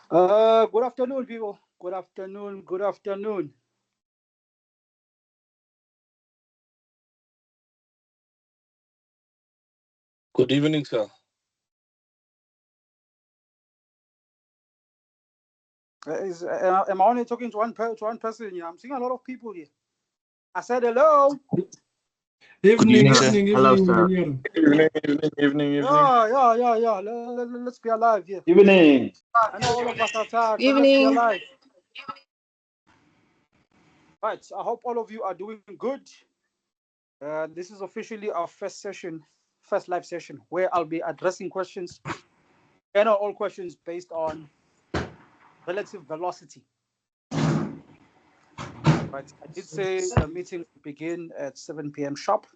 Good afternoon, people. Good afternoon. Good afternoon. Good evening, sir. Am I only talking to to one person? Yeah, I'm seeing a lot of people here. I said hello. Good Evening, evening, sir. evening, Hello, evening, sir. engineer. Evening. Yeah. Let's be alive here. Evening. I know all of us are tired, but let's be Evening. alive. Right. I hope all of you are doing good. This is officially our first session, first live session, where I'll be addressing questions, and all questions based on relative velocity. Right. I did say the meeting will begin at 7 p.m. sharp.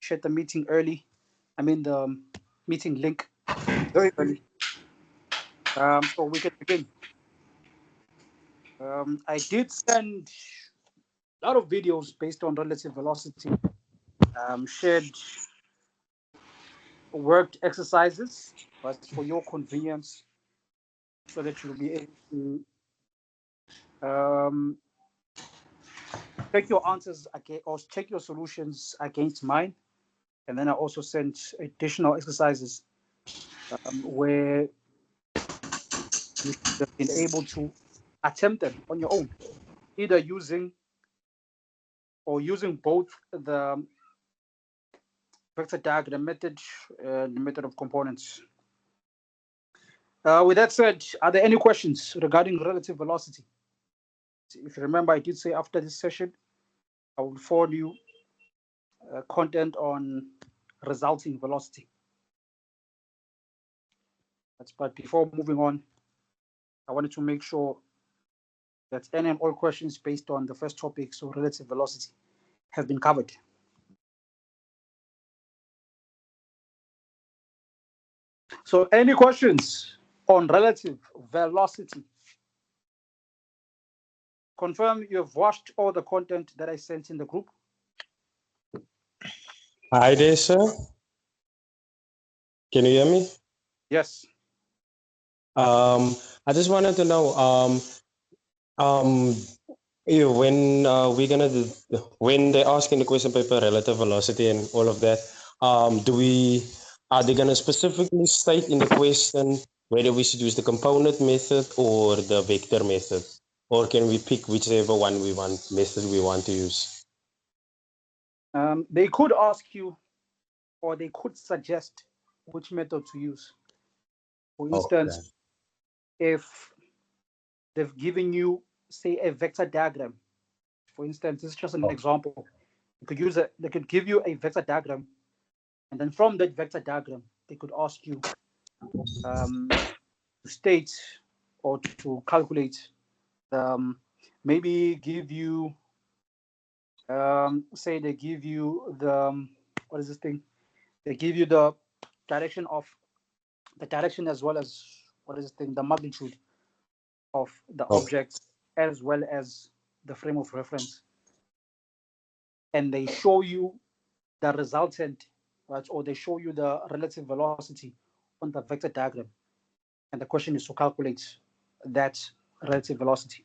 Share the meeting early. I mean the meeting link very early. So we can begin. I did send a lot of videos based on relative velocity. Shared worked exercises, but for your convenience, so that you'll be able to um, check your answers against, or check your solutions against mine. And then I also sent additional exercises where you should have been able to attempt them on your own, either using both the vector diagram method and the method of components. With that said, are there any questions regarding relative velocity? If you remember, I did say after this session, I will forward you content on resulting velocity. But before moving on, I wanted to make sure that any and all questions based on the first topic, so relative velocity, have been covered. So any questions on relative velocity? Confirm you have watched all the content that I sent in the group. Hi there, sir. Can you hear me? Yes. I just wanted to know, um, when we're gonna do, when they're asking the question paper relative velocity and all of that, are they gonna specifically state in the question whether we should use the component method or the vector method, or can we pick whichever one we want method we want to use? They could ask you, or they could suggest which method to use. For Okay. instance, if they've given you, say, a vector diagram, for instance, this is just an example. They could give you a vector diagram, and then from that vector diagram, they could ask you to state or to calculate, um, maybe give you, say they give you the, what is this thing? They give you direction of the direction as well as, what is this thing? The magnitude of the Oh, object as well as the frame of reference, and they show you the resultant, right? Or they show you the relative velocity on the vector diagram, and the question is to calculate that relative velocity.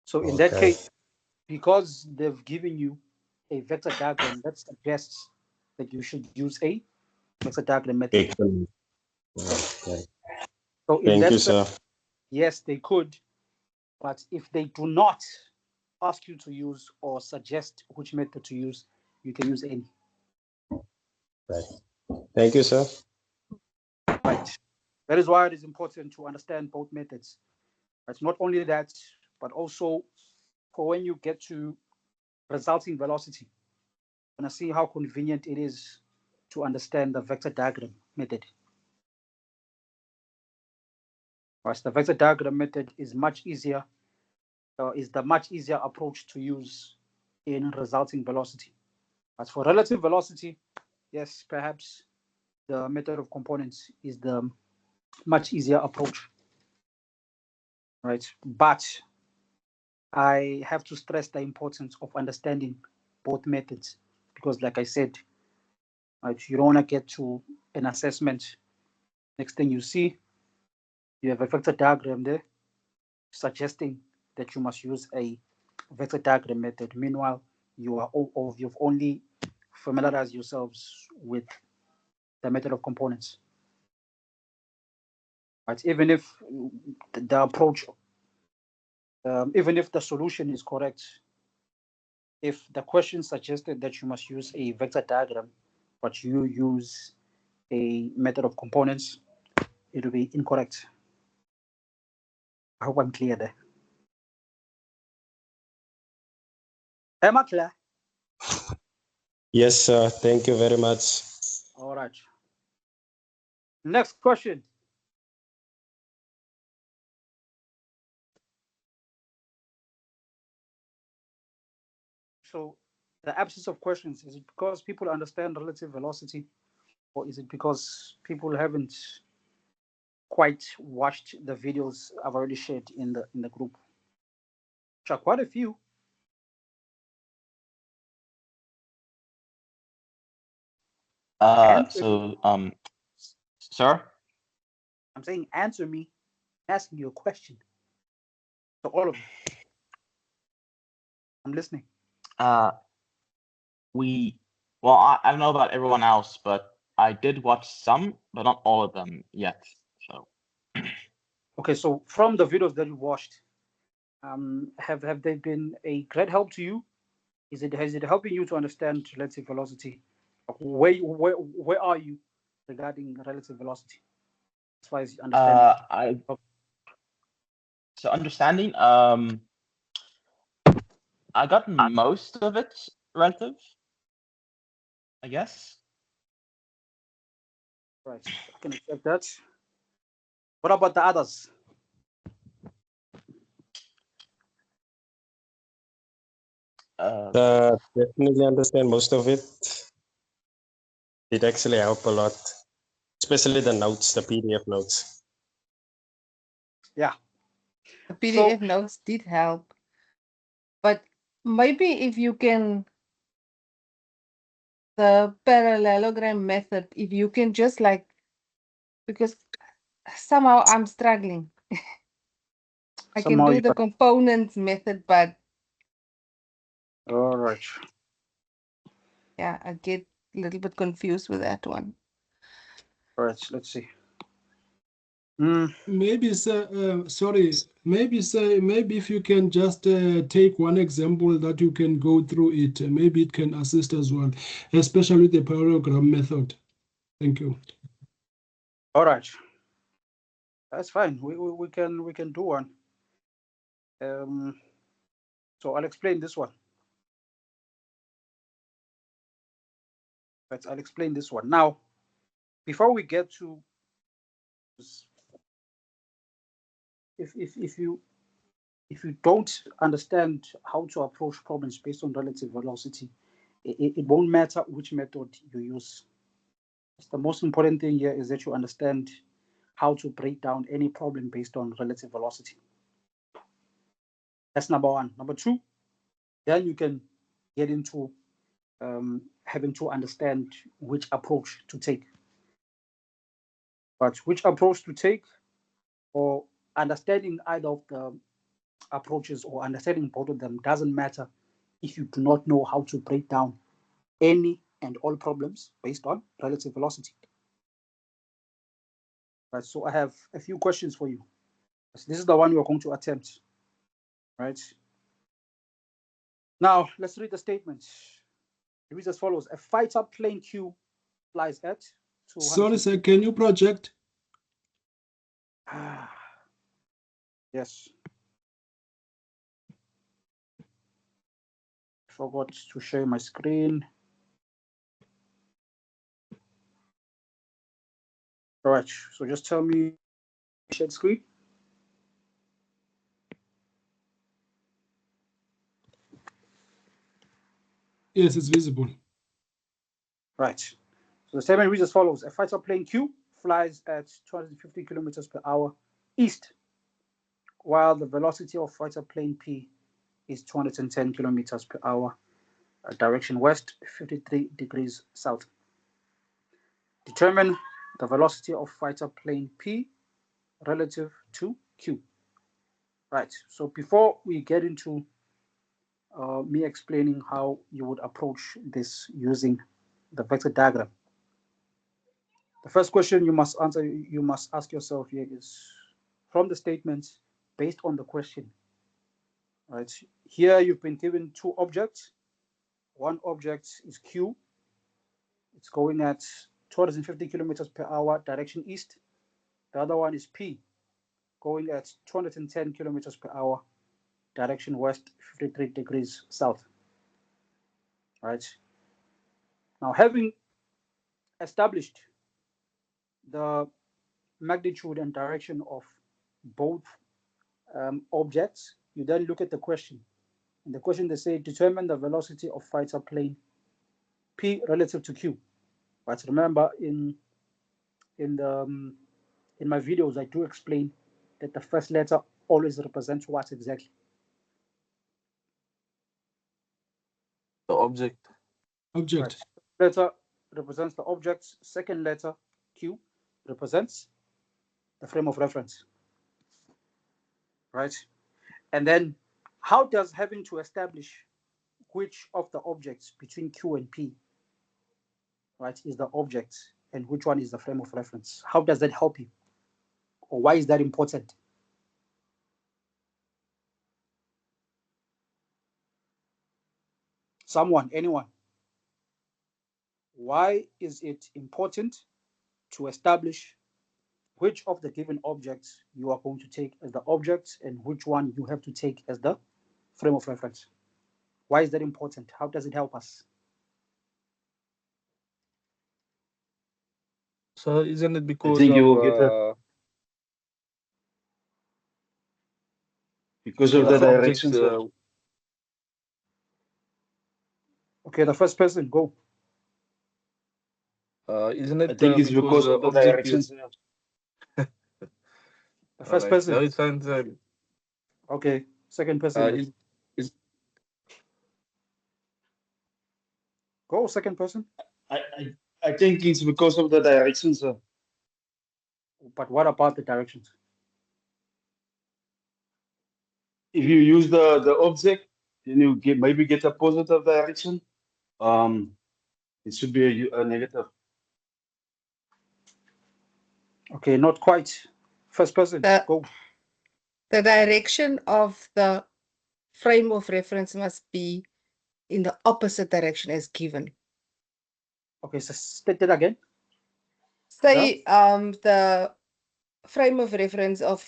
So in that okay. case, because they've given you a vector diagram, that suggests that you should use a vector diagram method. Excellent. Yes. Okay. So in Thank that you, sense, sir. yes, they could, but if they do not ask you to use or suggest which method to use, you can use any. Right. Thank you, sir. Right. That is why it is important to understand both methods. It's not only that, but also for when you get to resulting velocity, you're going to see how convenient it is to understand the vector diagram method. Whereas the vector diagram method is much easier, is the much easier approach to use in resulting velocity. As for relative velocity, yes, perhaps the method of components is the much easier approach, right? But I have to stress the importance of understanding both methods because, like I said, right, you don't want to get to an assessment. Next thing you see, You have a vector diagram there suggesting that you must use a vector diagram method. Meanwhile, you've only familiarized yourselves with the method of components. But even if the approach, even if the solution is correct, if the question suggested that you must use a vector diagram, but you use a method of components, it will be incorrect. I hope I'm clear there. Am I clear? Yes, sir. Thank you very much. All right. Next question. So the absence of questions, is it because people understand relative velocity, or is it because people haven't quite watched the videos I've already shared in the group? Which are quite a few. Sir? I'm saying answer me, asking you a question. So all of you. I'm listening. I don't know about everyone else, but I did watch some, but not all of them yet. So. Okay, so from the videos that you watched, have they been a great help to you? Has it helping you to understand relative velocity? Where are you regarding relative velocity? As far as you understand. So understanding, I got most of it relative, I guess. Right, I can accept that. What about the others? Definitely understand most of it. It actually helped a lot, especially the notes, the PDF notes. Yeah. The PDF notes did help. But maybe if you can, the parallelogram method, if you can just like, because somehow I'm struggling. I can do the components method, but all right. Yeah, I get a little bit confused with that one. All right, let's see. Maybe maybe if you can just take one example that you can go through it, maybe it can assist as well, especially the parallelogram method. Thank you. All right, that's fine. We can do one. So I'll explain this one. I'll explain this one now. Before we get to, if you don't understand how to approach problems based on relative velocity, it won't matter which method you use. The most important thing here is that you understand how to break down any problem based on relative velocity. That's number one. Number two, then you can get into having to understand which approach to take. But which approach to take, or understanding either of the approaches or understanding both of them, doesn't matter if you do not know how to break down any and all problems based on relative velocity. Right, so I have a few questions for you. This is the one we're going to attempt. Right. Now, let's read the statement. It reads as follows. A fighter plane Q flies at 200. Sorry, sir, can you project? Yes. Forgot to share my screen. All right, so just tell me, share screen. Yes, it's visible. Right. So the statement reads as follows. A fighter plane Q flies at 250 kilometers per hour east, while the velocity of fighter plane P is 210 kilometers per hour, direction west, 53 degrees south. Determine the velocity of fighter plane P relative to Q. Right. So before we get into me explaining how you would approach this using the vector diagram, the first question you must answer, you must ask yourself here is, from the statements based on the question, right? Here you've been given two objects. One object is Q. It's going at 250 kilometers per hour direction east. The other one is P, going at 210 kilometers per hour direction west, 53 degrees south. Right. Now, having established the magnitude and direction of both objects, you then look at the question. In the question, they say determine the velocity of fighter plane P relative to Q. But remember, in my videos, I do explain that the first letter always represents what exactly? The object. Object. Right. Letter represents the object. Second letter, Q, represents the frame of reference. Right? And then how does having to establish which of the objects between Q and P, right, is the object and which one is the frame of reference, how does that help you? Or why is that important? Someone, anyone? Why is it important to establish which of the given objects you are going to take as the objects and which one you have to take as the frame of reference? Why is that important? How does it help us? So isn't it because I think of you will get because of the objects? directions? Okay, the first person, go. Isn't it I think it's because because the of the object directions. The first Alright, person. now it's time. Okay, second person. Is Go, second person. I think it's because of the directions. But what about the directions? If you use the object, then you maybe get a positive direction. It should be a negative. Okay, not quite. First person, go. The direction of the frame of reference must be in the opposite direction as given. Okay, so state it again. Say the frame of reference of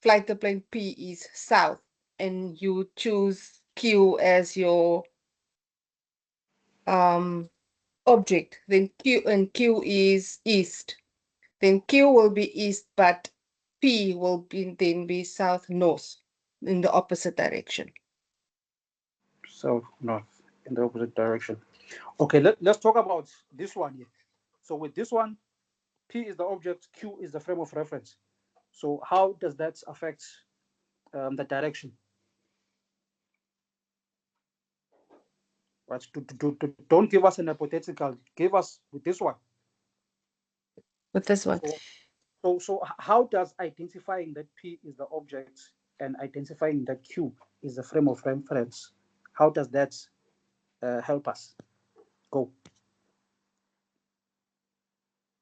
flight plane P is south and you choose Q as your object, then Q is east. Then Q will be east, but P will then be south north in the opposite direction. South north in the opposite direction. Okay, let's talk about this one here. So with this one, P is the object, Q is the frame of reference. So how does that affect the direction? Right. Don't give us an hypothetical. Give us with this one. With this one. So how does identifying that P is the object and identifying that Q is the frame of reference, how does that help us? Go.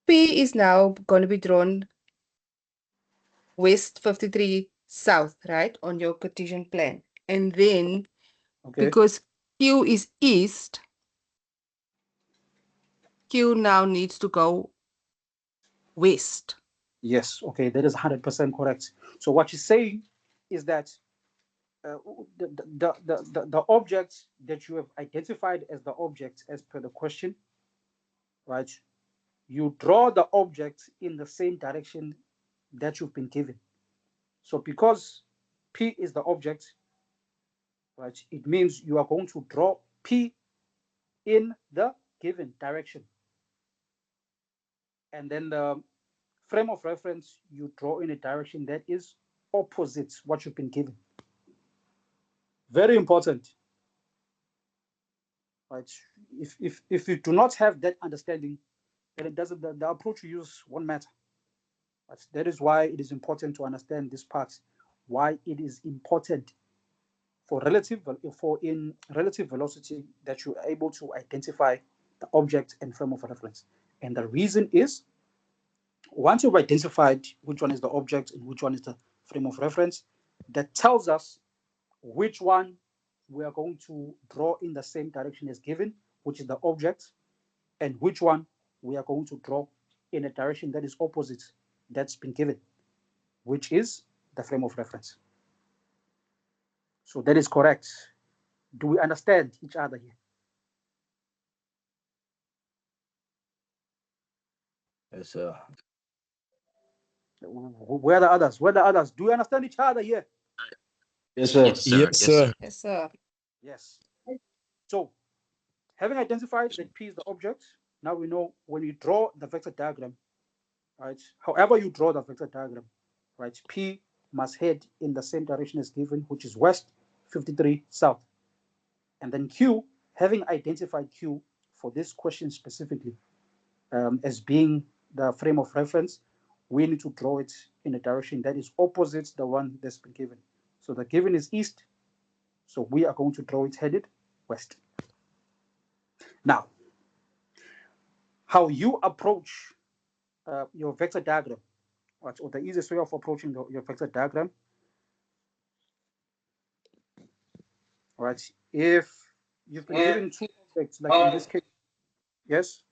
P is now going to be drawn west 53 south, right, on your Cartesian plan. And then because Q is east, Q now needs to go west. Yes, okay, that is 100% correct. So what you're saying is that the object that you have identified as the object as per the question, right? You draw the object in the same direction that you've been given. So because P is the object, right, it means you are going to draw P in the given direction. And then the frame of reference, you draw in a direction that is opposite what you've been given. Very important. Right? If you do not have that understanding, then it doesn't, the approach you use won't matter. But that is why it is important to understand this part, why it is important for in relative velocity that you are able to identify the object and frame of reference. And the reason is, once you've identified which one is the object and which one is the frame of reference, that tells us which one we are going to draw in the same direction as given, which is the object, and which one we are going to draw in a direction that is opposite that's been given, which is the frame of reference. So that is correct. Do we understand each other here? Yes, sir. Where are the others? Where are the others? Do we understand each other here? Yes, sir. Yes, sir. Yes, sir. Yes. So, having identified that P is the object, now we know when you draw the vector diagram, right? However you draw the vector diagram, right? P must head in the same direction as given, which is west, 53 south. And then Q, having identified Q for this question specifically as being the frame of reference, we need to draw it in a direction that is opposite the one that's been given. So the given is east, so we are going to draw it headed west. Now, how you approach your vector diagram, right, or the easiest way of approaching your vector diagram, right, if you've been given two objects, like in this case, yes?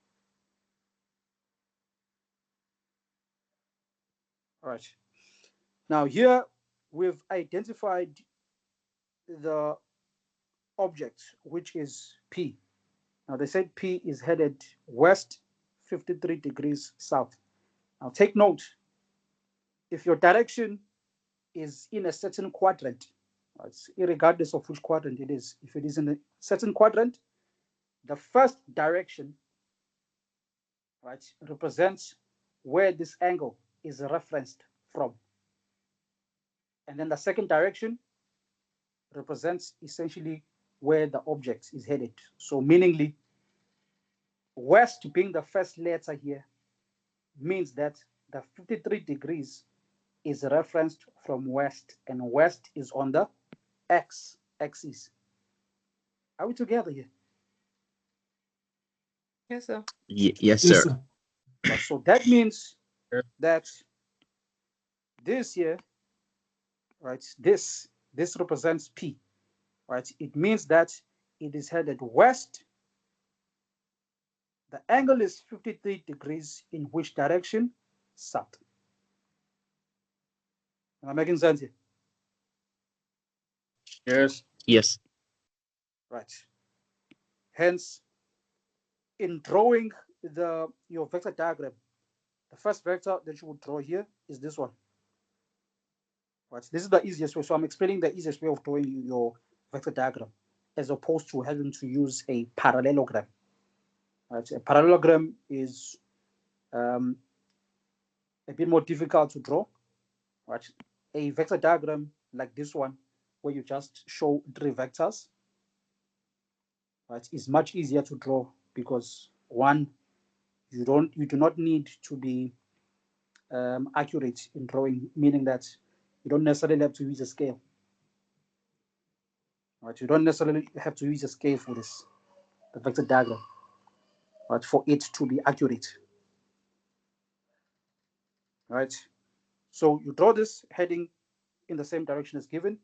All right. Now here we've identified the object, which is P. Now they said P is headed west 53 degrees south. Now take note, if your direction is in a certain quadrant, right, regardless of which quadrant it is, if it is in a certain quadrant, the first direction, right, represents where this angle is referenced from. And then the second direction represents essentially where the object is headed. So meaningly, west being the first letter here means that the 53 degrees is referenced from west, and west is on the x-axis. Are we together here? Yes, sir. Yes, Yes, sir. So that means that this here, right, this represents P, right? It means that it is headed west. The angle is 53 degrees in which direction? South. Am I making sense here? Yes. Yes. Right. Hence, in drawing your vector diagram, the first vector that you would draw here is this one. Right. This is the easiest way. So I'm explaining the easiest way of drawing your vector diagram, as opposed to having to use a parallelogram. Right. A parallelogram is a bit more difficult to draw. Right. A vector diagram like this one, where you just show three vectors, right, is much easier to draw because one, you do not need to be accurate in drawing, meaning that you don't necessarily have to use a scale. Right, you don't necessarily have to use a scale for this, the vector diagram, right, for it to be accurate. Right, so you draw this heading in the same direction as given,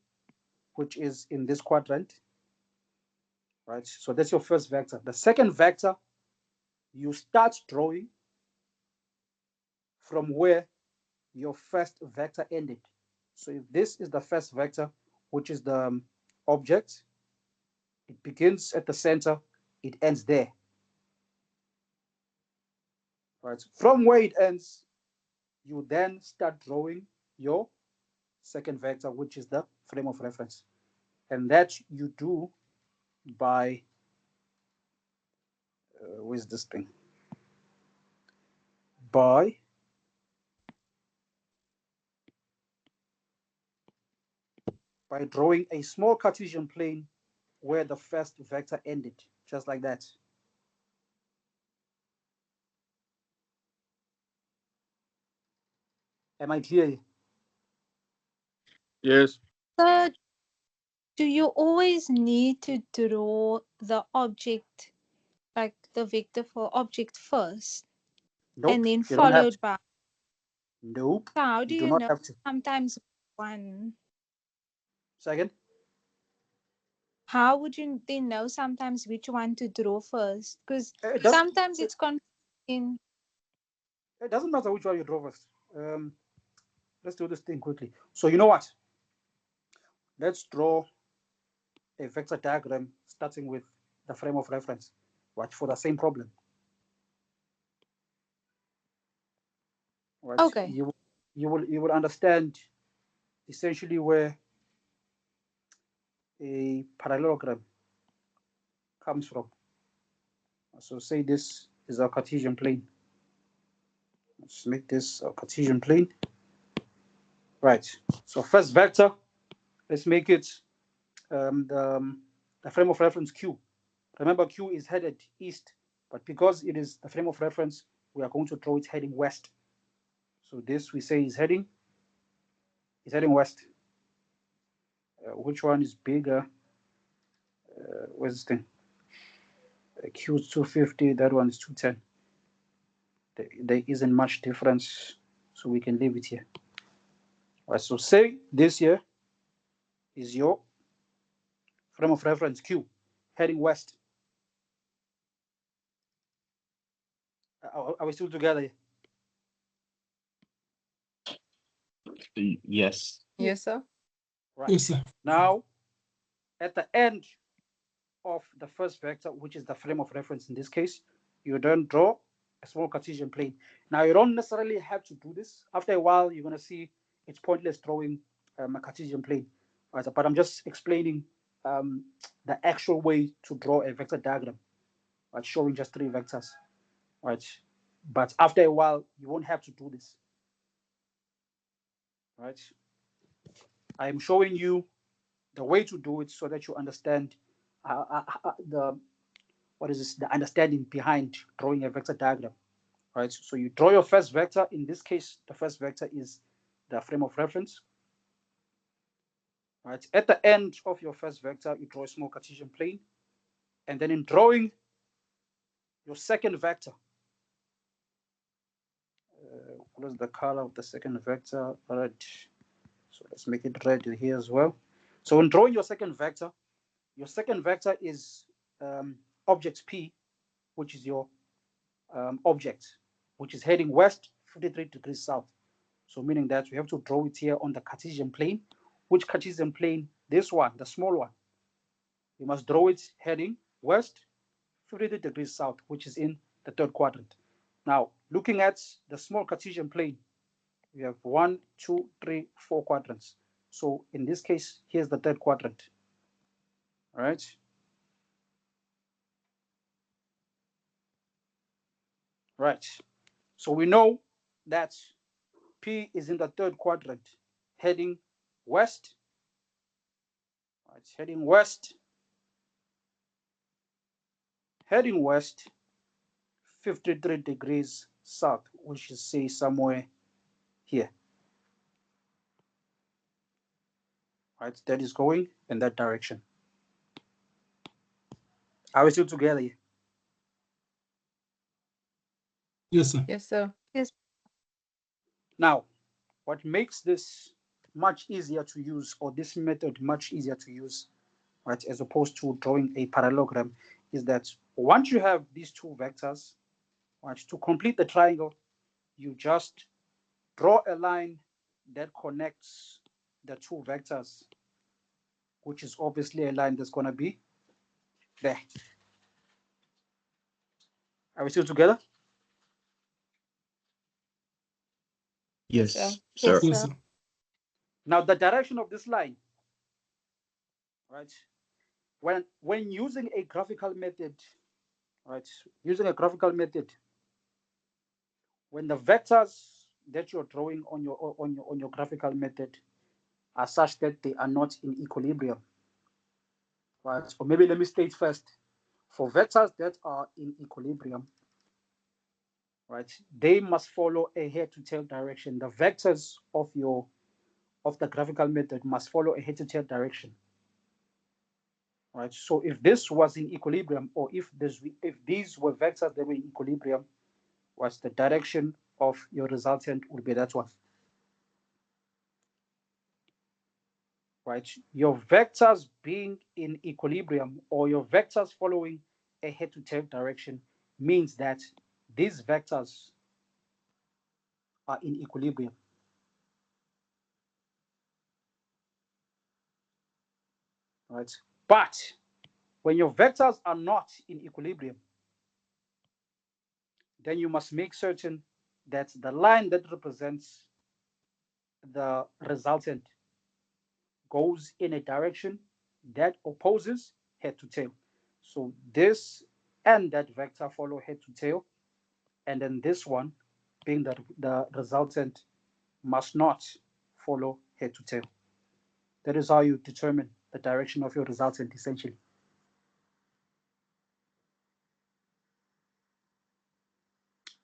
which is in this quadrant. Right, so that's your first vector. The second vector, you start drawing from where your first vector ended. So if this is the first vector, which is the object, it begins at the center, it ends there. Right. From where it ends, you then start drawing your second vector, which is the frame of reference. And that you do by, where's this thing? By drawing a small Cartesian plane where the first vector ended, just like that. Am I clear? Yes. So, do you always need to draw the object, like the vector for object first, Nope. and then You don't have followed to. by? Nope. So how do You do you not know have to. sometimes one? Second. How would you then know sometimes which one to draw first? Because It does. sometimes it's confusing. It doesn't matter which one you draw first. Let's do this thing quickly. So you know what? Let's draw a vector diagram starting with the frame of reference. Watch for the same problem. Right? Okay. You will understand essentially where a parallelogram comes from. So say this is our Cartesian plane. Let's make this a Cartesian plane. Right. So first vector, let's make it the frame of reference Q. Remember, Q is headed east, but because it is the frame of reference, we are going to draw it heading west. So this we say is heading west. Which one is bigger? Where's this thing? Q is 250, that one is 210. There isn't much difference, so we can leave it here. All right, so say this here is your frame of reference Q, heading west. Are we still together here? Yes. Yes, sir. Right. Yes, sir. Now, at the end of the first vector, which is the frame of reference in this case, you then draw a small Cartesian plane. Now, you don't necessarily have to do this. After a while, you're going to see it's pointless drawing a Cartesian plane. Right? But I'm just explaining the actual way to draw a vector diagram, right? Showing just 3 vectors. Right? But after a while, you won't have to do this. Right? I am showing you the way to do it so that you understand the understanding behind drawing a vector diagram, right? So you draw your first vector. In this case, the first vector is the frame of reference, right? At the end of your first vector, you draw a small Cartesian plane, and then in drawing your second vector, what is the color of the second vector? Red. So let's make it red here as well. So in drawing your second vector is object P, which is your object, which is heading west 53 degrees south. So meaning that we have to draw it here on the Cartesian plane. Which Cartesian plane? This one, the small one. We must draw it heading west 53 degrees south, which is in the 3rd quadrant. Now, looking at the small Cartesian plane, we have 1, 2, 3, 4 quadrants. So in this case, here's the 3rd quadrant. All right. Right. So we know that P is in the 3rd quadrant, heading west. It's heading west. Heading west, 53 degrees south, which is say somewhere here. Right, that is going in that direction. Are we still together here? Yes, sir. Yes, sir. Yes. Now, what makes this much easier to use, or this method much easier to use, right, as opposed to drawing a parallelogram, is that once you have these 2 vectors, right, to complete the triangle, you just draw a line that connects the 2 vectors, which is obviously a line that's going to be there. Are we still together? Yes, Yes, sir. sir. Yes, sir. Now, the direction of this line, right, when using a graphical method, right, when the vectors that you're drawing on your graphical method are such that they are not in equilibrium, right? Or maybe let me state first, for vectors that are in equilibrium, right? They must follow a head-to-tail direction. The vectors of the graphical method must follow a head-to-tail direction, right? So if this was in equilibrium, or if these were vectors that were in equilibrium, was the direction of your resultant would be that one, right? Your vectors being in equilibrium, or your vectors following a head-to-tail direction, means that these vectors are in equilibrium. Right? But when your vectors are not in equilibrium, then you must make certain that the line that represents the resultant goes in a direction that opposes head to tail. So this and that vector follow head to tail, and then this one, being that the resultant, must not follow head to tail. That is how you determine the direction of your resultant, essentially.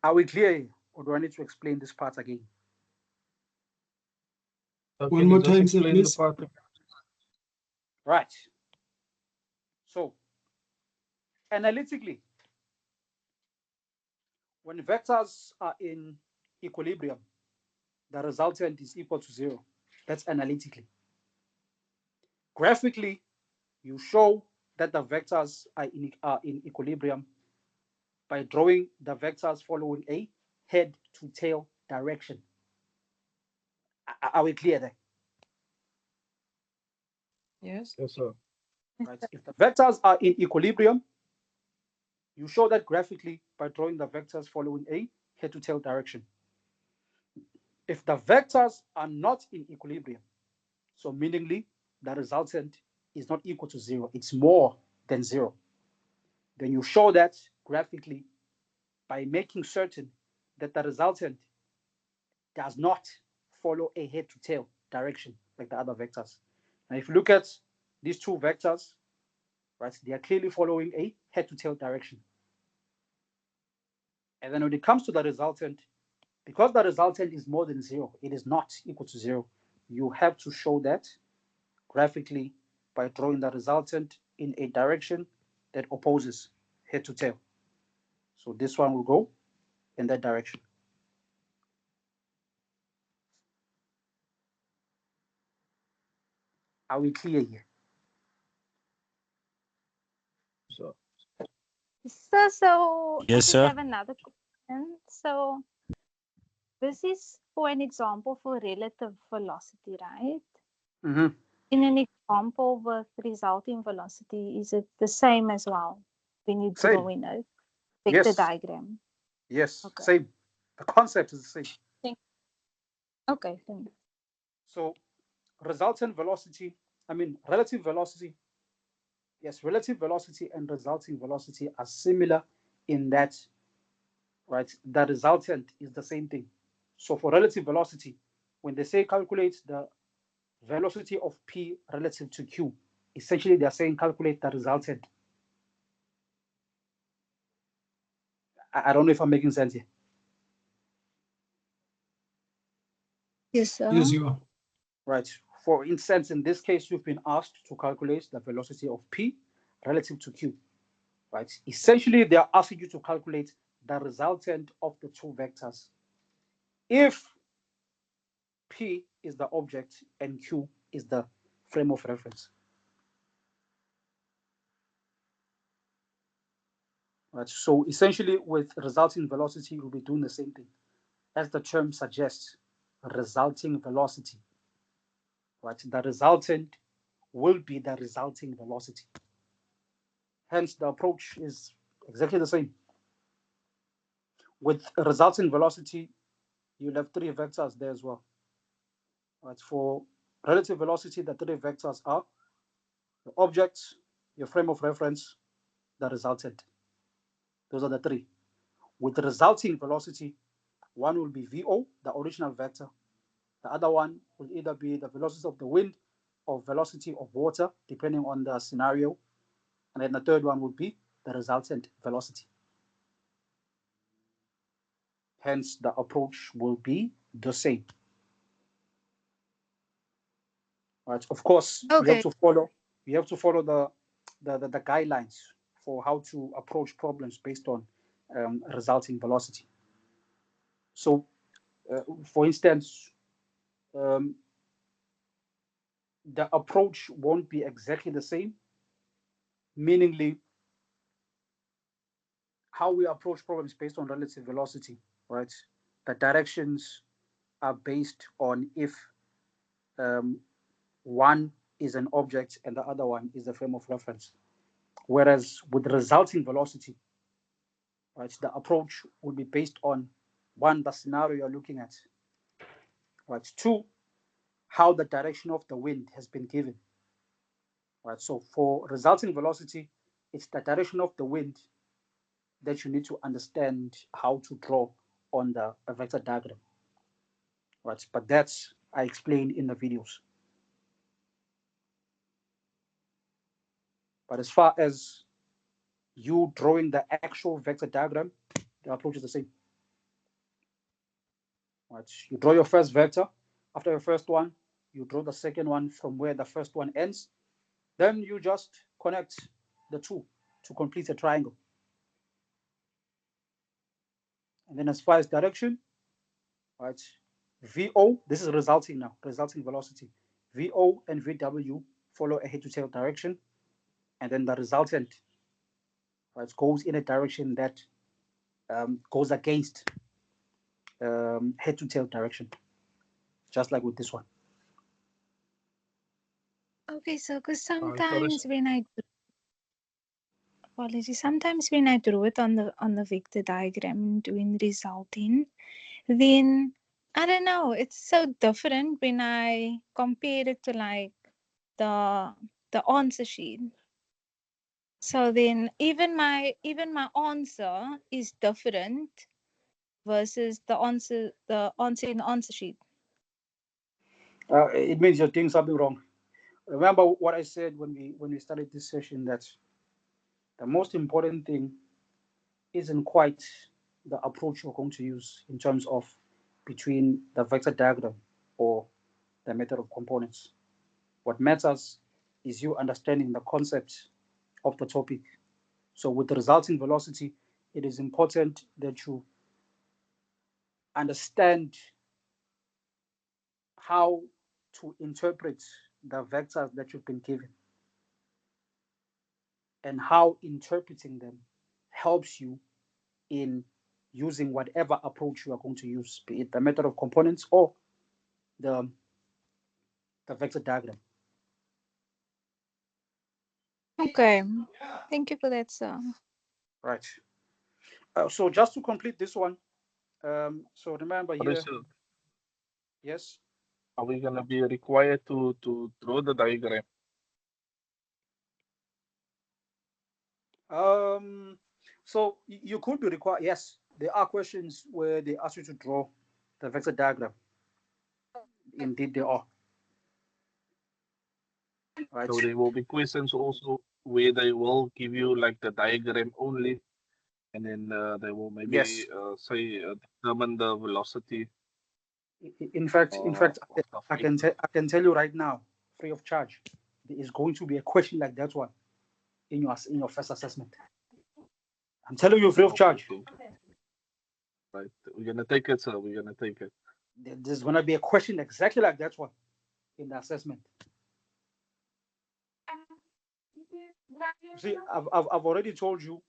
Are we clear here, or do I need to explain this part again? One more time, sir, please. Right. So, analytically, when vectors are in equilibrium, the resultant is equal to 0. That's analytically. Graphically, you show that the vectors are in equilibrium by drawing the vectors following a head-to-tail direction. Are we clear there? Yes. Yes, sir. Right. If the vectors are in equilibrium, you show that graphically by drawing the vectors following a head-to-tail direction. If the vectors are not in equilibrium, so meaningly the resultant is not equal to 0, it's more than 0, then you show that graphically by making certain that the resultant does not follow a head-to-tail direction like the other vectors. Now, if you look at these two vectors, right, they are clearly following a head-to-tail direction. And then when it comes to the resultant, because the resultant is more than 0, it is not equal to 0, you have to show that graphically by drawing the resultant in a direction that opposes head to tail. So this one will go in that direction. Are we clear here? So, So Yes, I just sir. have another question. So this is for an example for relative velocity, right? Mm-hmm. In an example with resulting velocity, is it the same as well when you Same. draw in a vector Yes. diagram? Yes, Okay. same. The concept is the same. Okay, thank you. So relative velocity, yes, relative velocity and resulting velocity are similar in that, right, the resultant is the same thing. So for relative velocity, when they say calculate the velocity of P relative to Q, essentially they're saying calculate the resultant. I don't know if I'm making sense here. Yes, sir. Yes, you are. Right. For instance, in this case, you've been asked to calculate the velocity of P relative to Q. Right. Essentially, they are asking you to calculate the resultant of the two vectors. If P is the object and Q is the frame of reference. Right. So essentially, with resulting velocity, we'll be doing the same thing. As the term suggests, resulting velocity. Right. The resultant will be the resulting velocity. Hence, the approach is exactly the same. With resulting velocity, you'll have three vectors there as well. Right. For relative velocity, the three vectors are the object, your frame of reference, the resultant. Those are the three. With the resulting velocity, one will be VO, the original vector. The other one will either be the velocity of the wind or velocity of water, depending on the scenario. And then the third one would be the resultant velocity. Hence, the approach will be the same. Right. Of course, we Okay. have to follow the guidelines for how to approach problems based on resulting velocity. So, for instance, the approach won't be exactly the same, meaningly how we approach problems based on relative velocity, right? The directions are based on if one is an object and the other one is the frame of reference. Whereas with resulting velocity, right, the approach will be based on one, the scenario you're looking at, right? Two, how the direction of the wind has been given, right? So for resulting velocity, it's the direction of the wind that you need to understand how to draw on the vector diagram, right? But that's I explained in the videos. But as far as you drawing the actual vector diagram, the approach is the same. Right? You draw your first vector. After your first one, you draw the second one from where the first one ends. Then you just connect the two to complete a triangle. And then as far as direction, right, VO, this is resulting now, resulting velocity. VO and VW follow a head-to-tail direction, and then the resultant, right, goes in a direction that goes against head-to-tail direction, just like with this one. Okay, so because sorry, sometimes when I apologies, sometimes when I draw it on the vector diagram doing resulting, then I don't know, it's so different when I compare it to like the answer sheet. So then even my answer is different versus the answer in the answer sheet. It means you're doing something wrong. Remember what I said when we started this session, that the most important thing isn't quite the approach you're going to use in terms of between the vector diagram or the method of components. What matters is you understanding the concept of the topic. So with the resulting velocity, it is important that you understand how to interpret the vectors that you've been given and how interpreting them helps you in using whatever approach you are going to use, be it the method of components or the vector diagram. Okay, thank you for that, sir. Right. So just to complete this one, so remember sorry, here, sir. yes. Are we gonna be required to draw the diagram? So you could be required. Yes, there are questions where they ask you to draw the vector diagram. Indeed, there are. Right. So there will be questions also where they will give you like the diagram only, and then they will maybe Yes. say determine the velocity. In fact, Of I can tell you right now, free of charge, there is going to be a question like that one in your first assessment. I'm telling you, free of charge. Okay. Right, we're gonna take it, sir. We're gonna take it. There's gonna be a question exactly like that one in the assessment. See, I've already told you,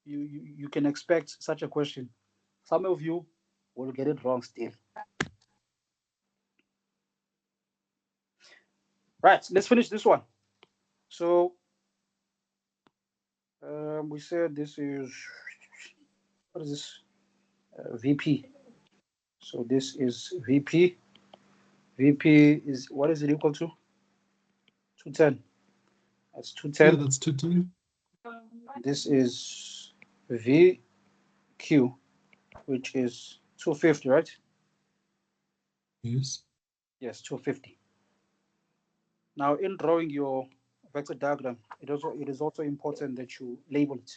you can expect such a question. Some of you will get it wrong still. Right, let's finish this one. So we said this is, what is this? VP. So this is VP. VP is, what is it equal to? 210. That's 210. Yeah, that's 210. This is VQ, which is 250, right? Yes. Yes, 250. Now, in drawing your vector diagram, it is also important that you label it.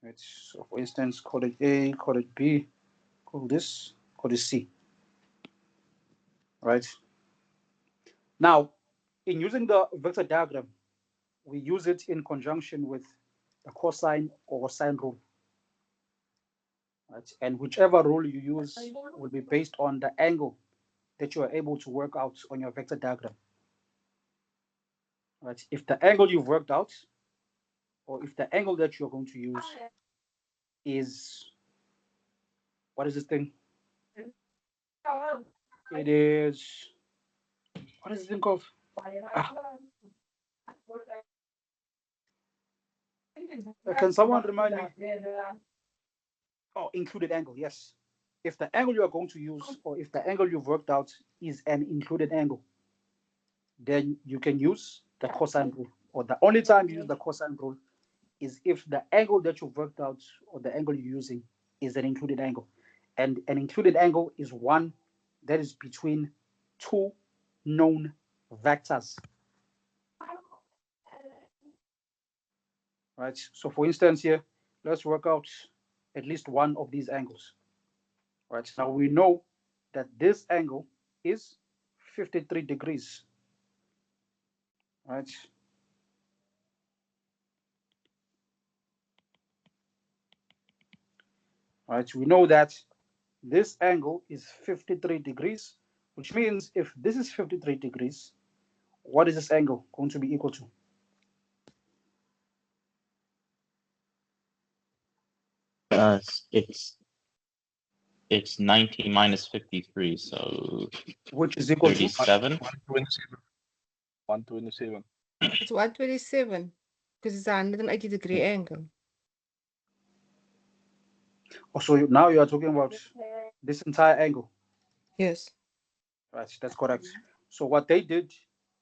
Right? So, for instance, call it A, call it B, call this C. Right. Now, in using the vector diagram, we use it in conjunction with the cosine or sine rule. Right? And whichever rule you use will be based on the angle that you are able to work out on your vector diagram. Right? If the angle you've worked out, or if the angle that you're going to use is, what is this thing? It is, what is this thing called? Can someone remind me? Oh, included angle, yes. If the angle you are going to use, or if the angle you've worked out is an included angle, then you can use the cosine rule. Or the only time you use the cosine rule is if the angle that you've worked out, or the angle you're using, is an included angle. And an included angle is one that is between two known vectors. Right? So for instance here, let's work out at least one of these angles. Right? Now we know that this angle is 53 degrees. Right? Right? We know that this angle is 53 degrees, which means if this is 53 degrees, what is this angle going to be equal to? It's 90 minus 53, so which is equal 37. 127. 127. It's 127 because it's a 180-degree angle. Oh, so now you are talking about this entire angle. Yes. Right, that's correct. So what they did,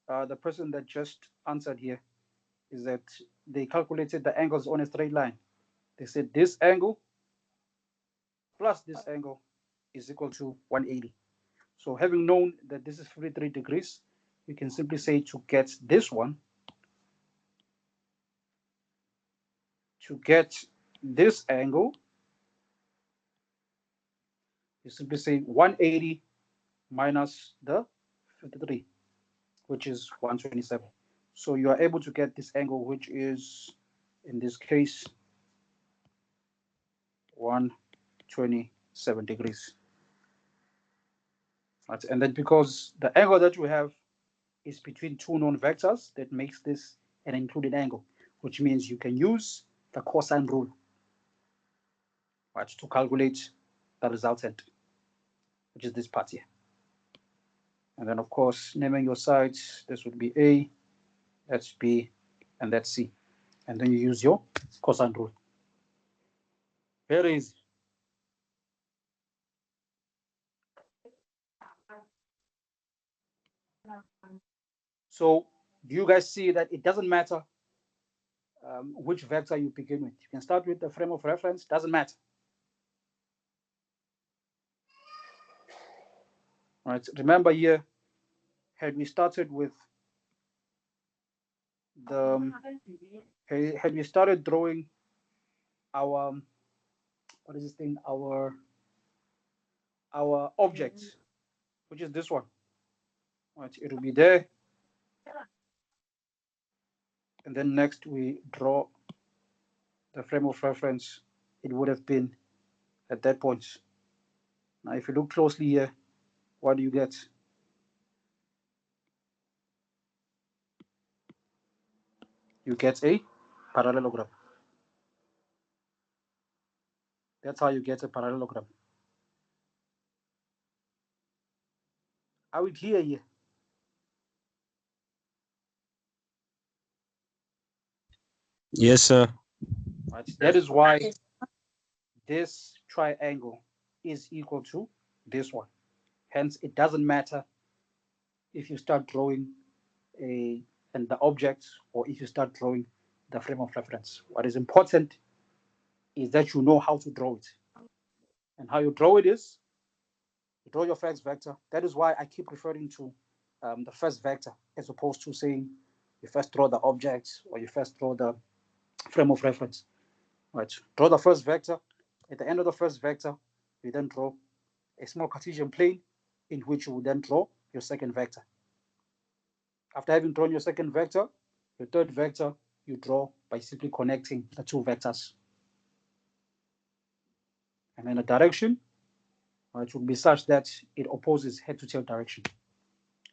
the person that just answered here, is that they calculated the angles on a straight line. They said this angle plus this angle is equal to 180. So having known that this is 53 degrees, we can simply say to get this one, to get this angle, you simply say 180 minus the 53, which is 127. So you are able to get this angle, which is, in this case, 127 degrees. Right. And then because the angle that we have is between two known vectors, that makes this an included angle, which means you can use the cosine rule, right, to calculate the resultant, which is this part here. And then, of course, naming your sides, this would be A, that's B, and that's C. And then you use your cosine rule. Very easy. So do you guys see that it doesn't matter which vector you begin with? You can start with the frame of reference, doesn't matter. Right. Remember here, had we started with the, had we started drawing our, what is this thing, our object, which is this one, right? It will be there. And then next we draw the frame of reference. It would have been at that point. Now, if you look closely here, what do you get? You get a parallelogram. That's how you get a parallelogram. Are we clear here? Yes, sir. Right. That is why this triangle is equal to this one. Hence, it doesn't matter if you start drawing the object or if you start drawing the frame of reference. What is important is that you know how to draw it. And how you draw it is, you draw your first vector. That is why I keep referring to the first vector as opposed to saying you first draw the object or you first draw the frame of reference. Right. Draw the first vector. At the end of the first vector, you then draw a small Cartesian plane in which you will then draw your second vector. After having drawn your second vector, your third vector you draw by simply connecting the two vectors. And then the direction, it will be such that it opposes head to tail direction.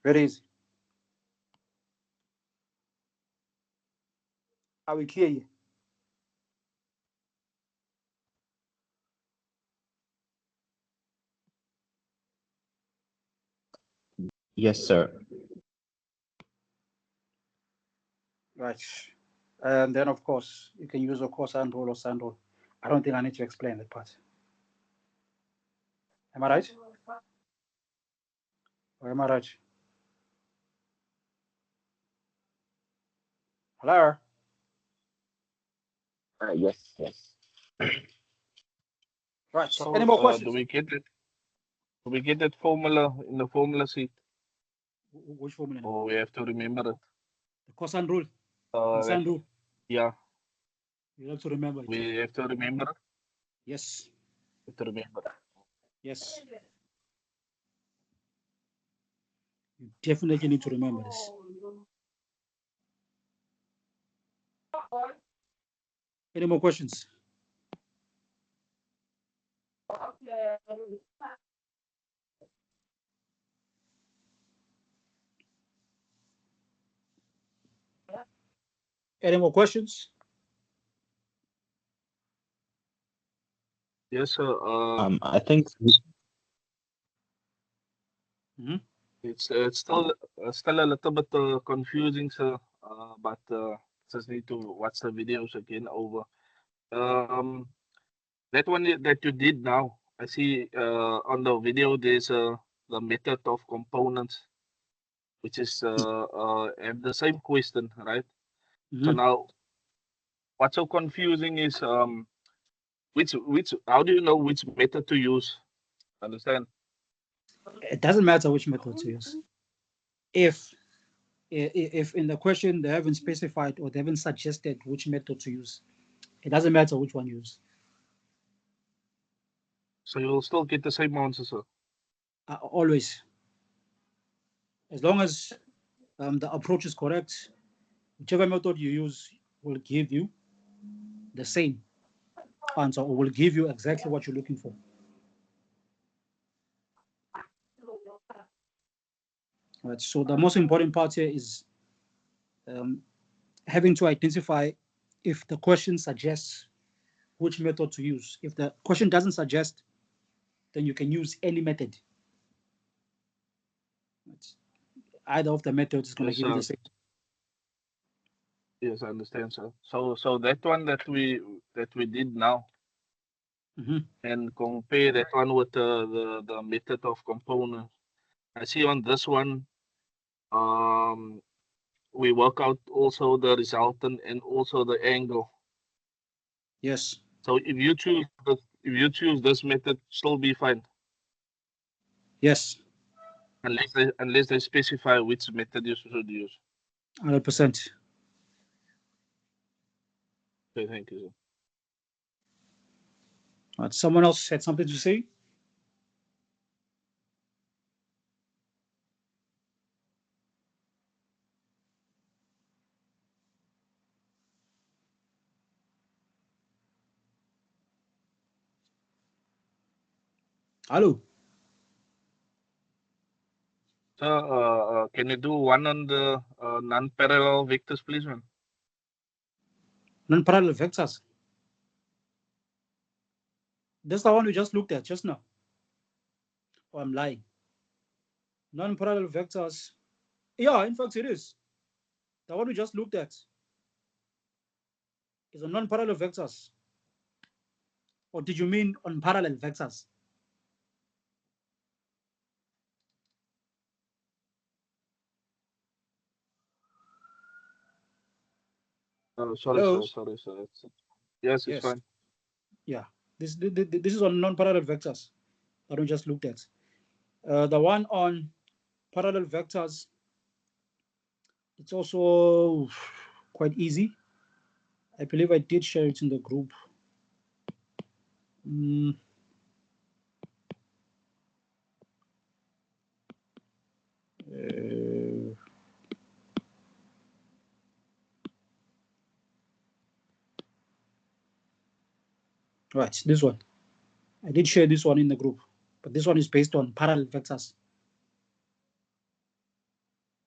Very easy. Are we clear here? Yes, sir. Right. And then, of course, you can use a cosine rule or sine rule. I don't think I need to explain that part. Am I right? Or am I right? Hello? Yes. Right. So Any more questions? do we get it? Do we get that formula in the formula sheet? Which formula? Or we have to remember it? The cosine rule. The sine rule. Yeah. You have to remember it. We have to remember it. Yes. We have to remember it. Yes. You definitely need to remember this. Any more questions? Any more questions? Yes, sir. I think it's still a little bit confusing, sir. But just need to watch the videos again over. That one that you did now, I see on the video there's the method of components, which is have the same question, right? So now, what's so confusing is which how do you know which method to use? Understand? It doesn't matter which method to use. If in the question they haven't specified or they haven't suggested which method to use, it doesn't matter which one you use. So you'll still get the same answer, sir. Always. As long as the approach is correct, whichever method you use will give you the same answer or will give you exactly what you're looking for. Right. So the most important part here is having to identify if the question suggests which method to use. If the question doesn't suggest, then you can use any method. Either of the methods is going to give you the same. Yes, I understand, sir. So that one that we did now, and compare that one with the method of components. I see on this one, we work out also the resultant and also the angle. Yes. So if you choose this method, still be fine. Yes. Unless they specify which method you should use. 100%. Okay, thank you, sir. Someone else had something to say? Hello. So, can you do one on the non-parallel vectors, please, man? Non-parallel vectors. That's the one we just looked at just now. Oh, I'm lying. Non-parallel vectors. Yeah, in fact, it is. The one we just looked at is on non-parallel vectors. Or did you mean on parallel vectors? Sorry, Hello? sir. Yes, it's fine. Yeah, this is on non-parallel vectors that we just looked at. The one on parallel vectors, it's also quite easy. I believe I did share it in the group. Right, this one. I did share this one in the group, but this one is based on parallel vectors.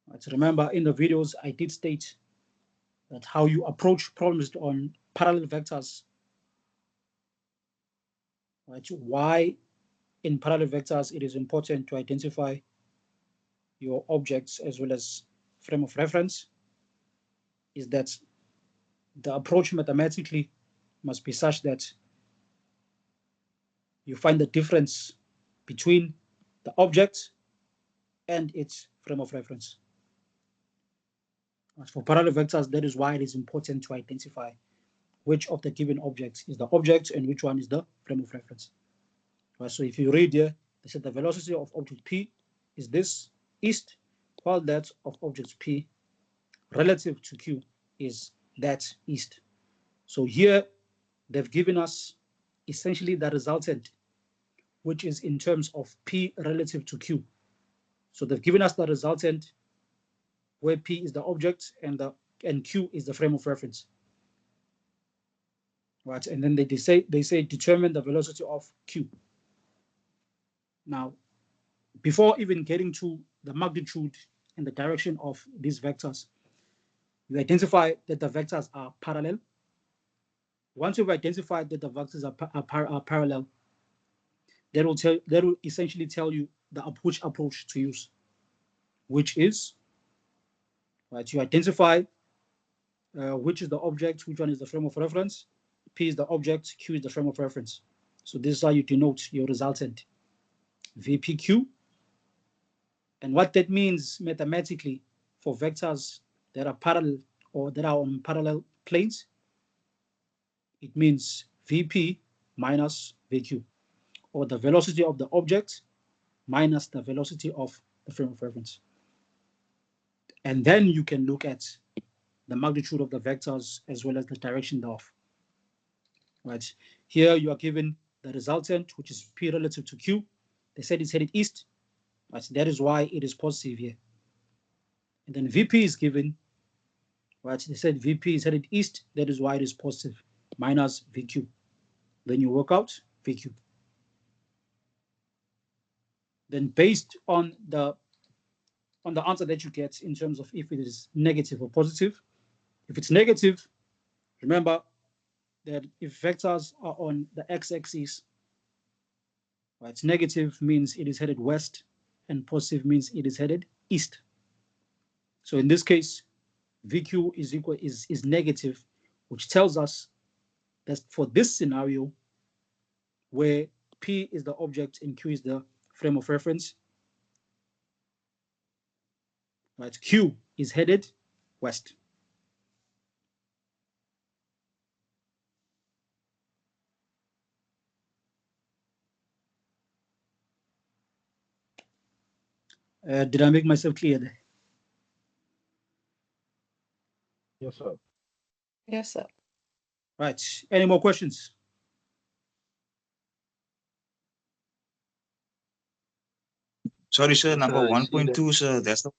Right, so remember, in the videos, I did state that how you approach problems on parallel vectors. Right, why in parallel vectors it is important to identify your objects as well as frame of reference is that the approach mathematically must be such that you find the difference between the object and its frame of reference. As for parallel vectors, that is why it is important to identify which of the given objects is the object and which one is the frame of reference. Right, so if you read here, they said the velocity of object P is this east, while that of object P relative to Q is that east. So here they've given us essentially the resultant, which is in terms of P relative to Q. So they've given us the resultant where P is the object and Q is the frame of reference. Right, and then they say determine the velocity of Q. Now, before even getting to the magnitude and the direction of these vectors, you identify that the vectors are parallel. Once you've identified that the vectors are parallel, that will essentially tell you which approach to use, which is, right, you identify which is the object, which one is the frame of reference. P is the object, Q is the frame of reference. So this is how you denote your resultant, VPQ. And what that means mathematically for vectors that are parallel or that are on parallel planes, it means VP minus VQ, or the velocity of the object minus the velocity of the frame of reference. And then you can look at the magnitude of the vectors as well as the direction thereof. Right. Here you are given the resultant, which is P relative to Q. They said it's headed east. Right. That is why it is positive here. And then VP is given. Right. They said VP is headed east. That is why it is positive, minus VQ. Then you work out VQ. Then based on the answer that you get in terms of if it is negative or positive. If it's negative, remember that if vectors are on the x-axis, right, negative means it is headed west and positive means it is headed east. So in this case, VQ is negative, which tells us that for this scenario where P is the object and Q is the frame of reference, right, Q is headed west. Did I make myself clear there? Yes, sir. Yes, sir. Right. Any more questions? Sorry, sir. Yes, Number sir, I see that. 1.2, sir. That's the.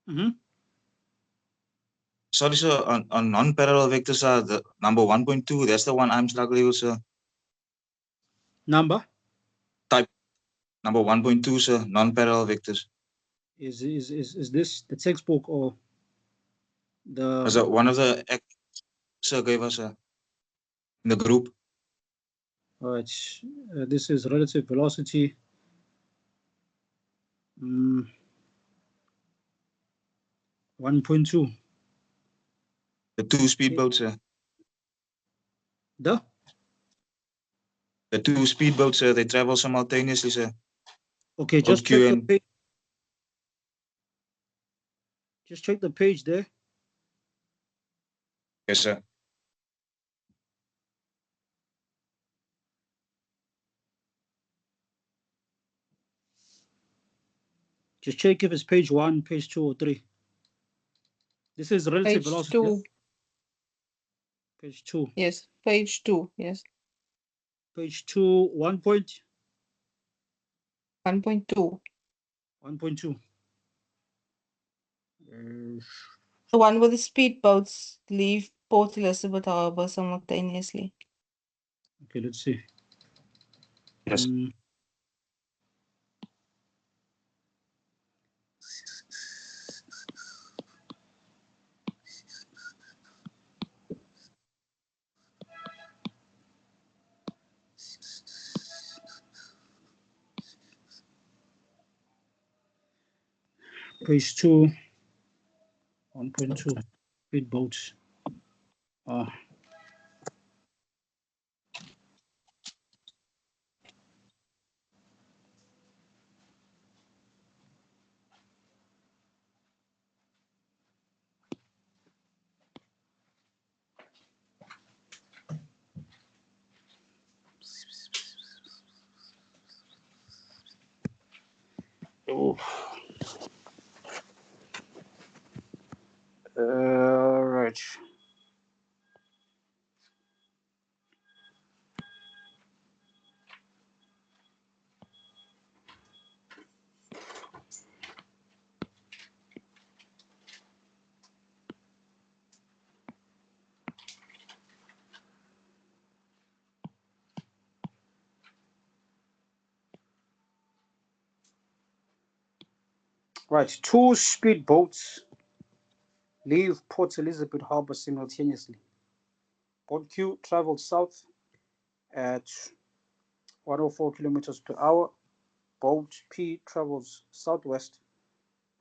Mm-hmm. Sorry, sir. On non-parallel vectors, the number 1.2. That's the one I'm struggling with, sir. Number? Type number 1.2, sir. Non-parallel vectors. Is this the textbook or the? As one of the sir gave us in the group. All right. This is relative velocity. 1.2. The two speedboats, sir. The two speedboats, sir. They travel simultaneously, sir. Okay, just check the page. Just check the page there. Yes, sir. Just check if it's page 1, page 2, or 3. This is relative Page velocity. 2. Page 2. Yes, page 2. Yes. Page 2, 1.2. 1.2. 1.2. The one with the speedboats leave Port Elizabeth Harbor simultaneously. Okay, let's see. Yes. Page 2, 1.2, speedboats. Right. Right, 2 speedboats leave Port Elizabeth Harbor simultaneously. Boat Q travels south at 104 kilometers per hour. Boat P travels southwest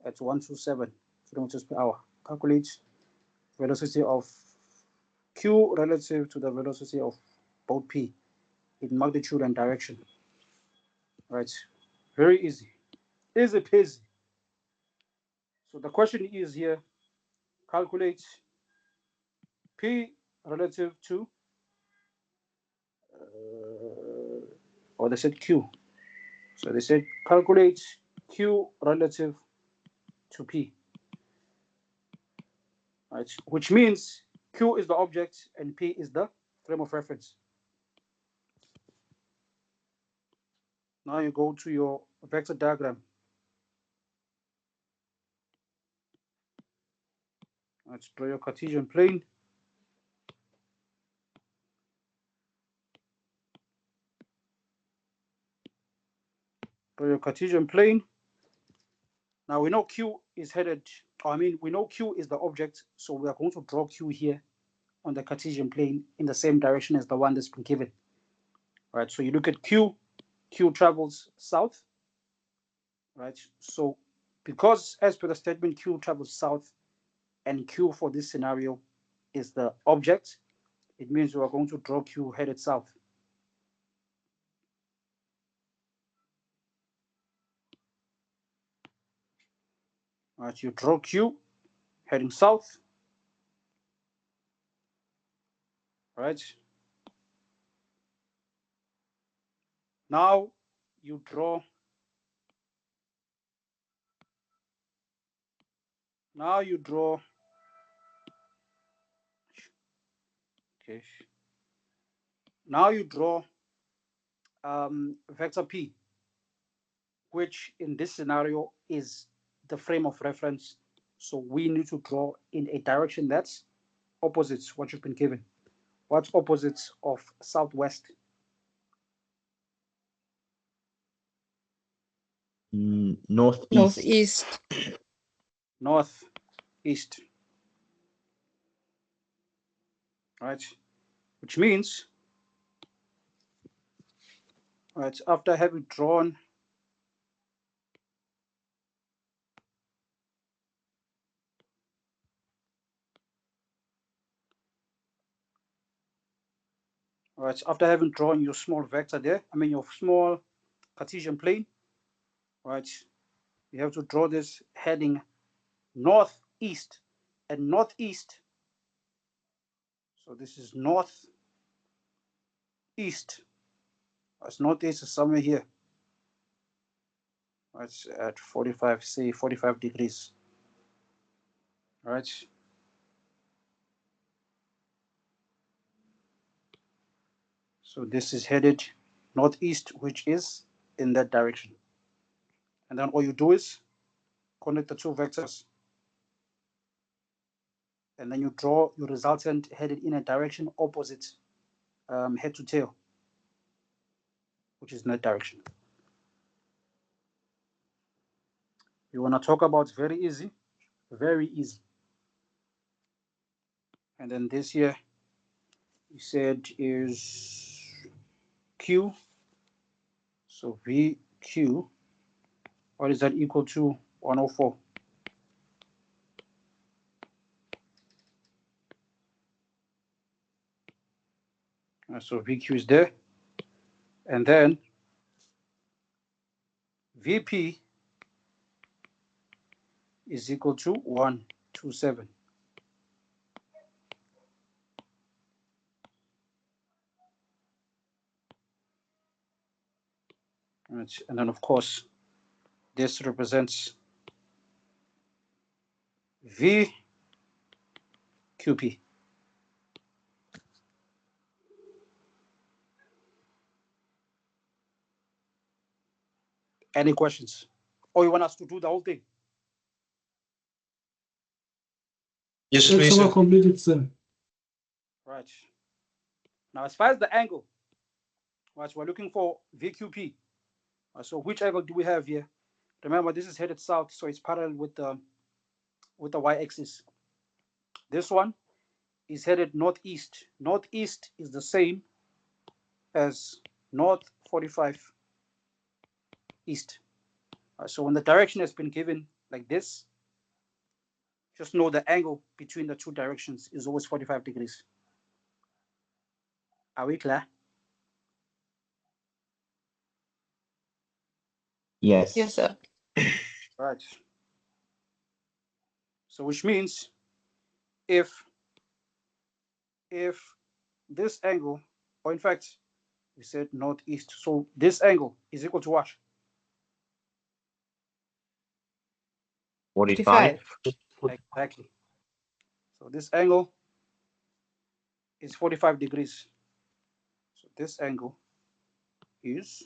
at 127 kilometers per hour. Calculate velocity of Q relative to the velocity of boat P in magnitude and direction. Right, very easy. Easy peasy. So the question is here, calculate P relative to, or they said Q. So they said calculate Q relative to P. Right, which means Q is the object and P is the frame of reference. Now you go to your vector diagram. Let's draw your Cartesian plane. Draw your Cartesian plane. Now we know Q is headed, we know Q is the object, so we are going to draw Q here on the Cartesian plane in the same direction as the one that's been given. Right, so you look at Q, Q travels south, right? So because as per the statement, Q travels south and Q for this scenario is the object, it means we are going to draw Q headed south. Right, you draw Q heading south, right? Now you draw, okay. Now you draw vector P, which in this scenario is the frame of reference. So we need to draw in a direction that's opposite what you've been given. What's opposite of southwest? Northeast. Northeast. Northeast. Right? Which means, right, after having drawn your small vector there, your small Cartesian plane, right, you have to draw this heading northeast, and northeast, so this is northeast, as northeast is somewhere here, right, at 45, say 45 degrees, right? So this is headed northeast, which is in that direction. And then all you do is connect the two vectors. And then you draw your resultant headed in a direction opposite head to tail, which is in that direction. You want to talk about very easy. And then this here, you said is Q. So VQ, what is that equal to? 104. So VQ is there. And then VP is equal to 127. Right. And then, of course, this represents VQP. Any questions? Or you want us to do the whole thing? Yes, please, Excellent sir. completed, sir. Right. Now, as far as the angle, right, we're looking for VQP. So which angle do we have here? Remember, this is headed south, so it's parallel with the y-axis. This one is headed northeast. Northeast is the same as north 45 east. So when the direction has been given like this, just know the angle between the two directions is always 45 degrees. Are we clear? Yes. Yes, sir. Right. So which means if this angle, or in fact, we said northeast, so this angle is equal to what? 45. Exactly. So this angle is 45 degrees. So this angle is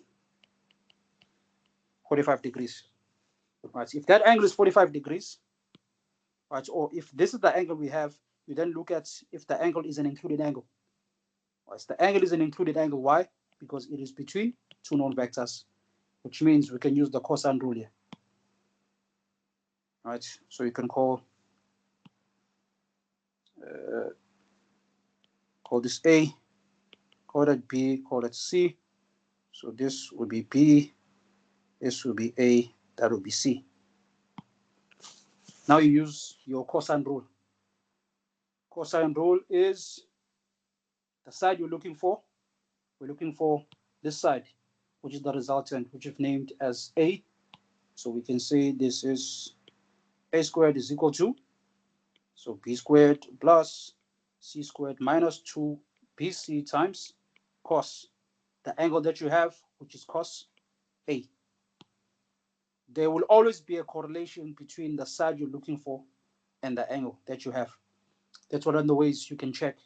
45 degrees. Right. If that angle is 45 degrees, right, or if this is the angle we have, you then look at if the angle is an included angle. Right. The angle is an included angle. Why? Because it is between two known vectors, which means we can use the cosine rule here. Right. So you can call this A, call that B, call that C. So this would be B, this would be A, that would be C. Now you use your cosine rule. Cosine rule is the side you're looking for. We're looking for this side, which is the resultant, which we've named as A. So we can say this is A squared is equal to, so B squared plus C squared minus 2BC times cos the angle that you have, which is cos A. There will always be a correlation between the side you're looking for and the angle that you have. That's one of the ways you can check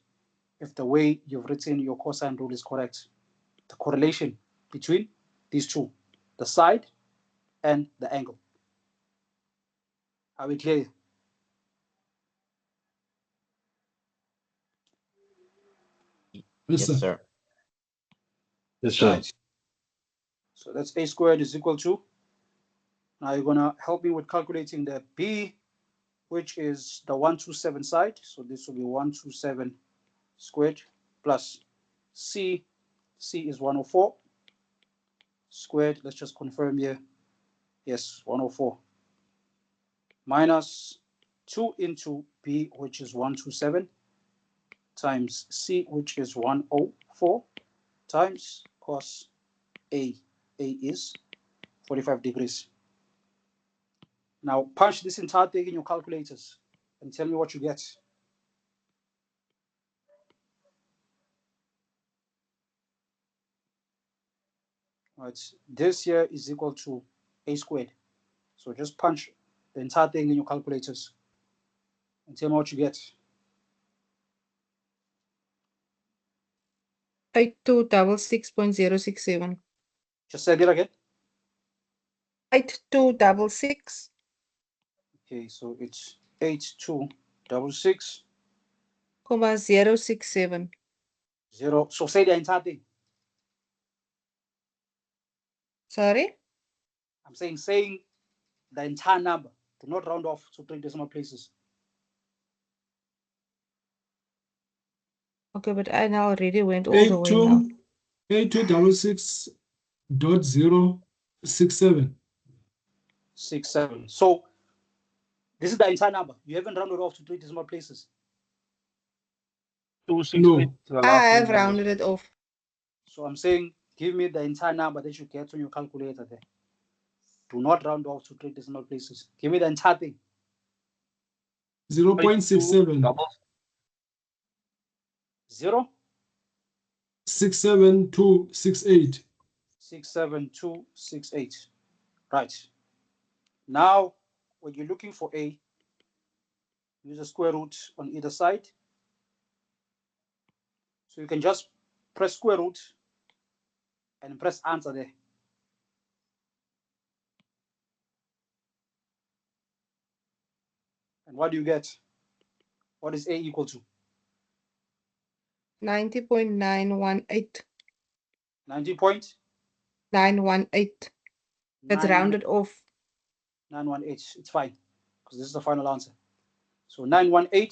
if the way you've written your cosine rule is correct. The correlation between these two, the side and the angle. Are we clear? Yes, sir. Yes, sir. Right. So that's A squared is equal to, now you're gonna help me with calculating the B, which is the 127 side. So this will be 127 squared plus C is 104 squared. Let's just confirm here. Yes, 104 minus 2 into B, which is 127 times C, which is 104 times cos A. A is 45 degrees. Now punch this entire thing in your calculators and tell me what you get. Right, this here is equal to A squared. So just punch the entire thing in your calculators and tell me what you get. 8266.067. Just say it again. 8266. Okay, so it's 8266. 067. So say the entire thing. Sorry? I'm saying the entire number. Do not round off to 3 decimal places. Okay, but I now already went all the way now. 8266.067. 67. So this is the entire number. You haven't rounded off to 3 decimal places. 268. No. I have rounded it off. So I'm saying, give me the entire number that you get on your calculator there. Do not round off to 3 decimal places. Give me the entire thing. 0.67. 0 67268. 67268. Right. Now, when you're looking for A, use a square root on either side. So you can just press square root and press answer there. And what do you get? What is A equal to? 90.918. 90.918. It's rounded off. 918. It's fine, because this is the final answer. So 918,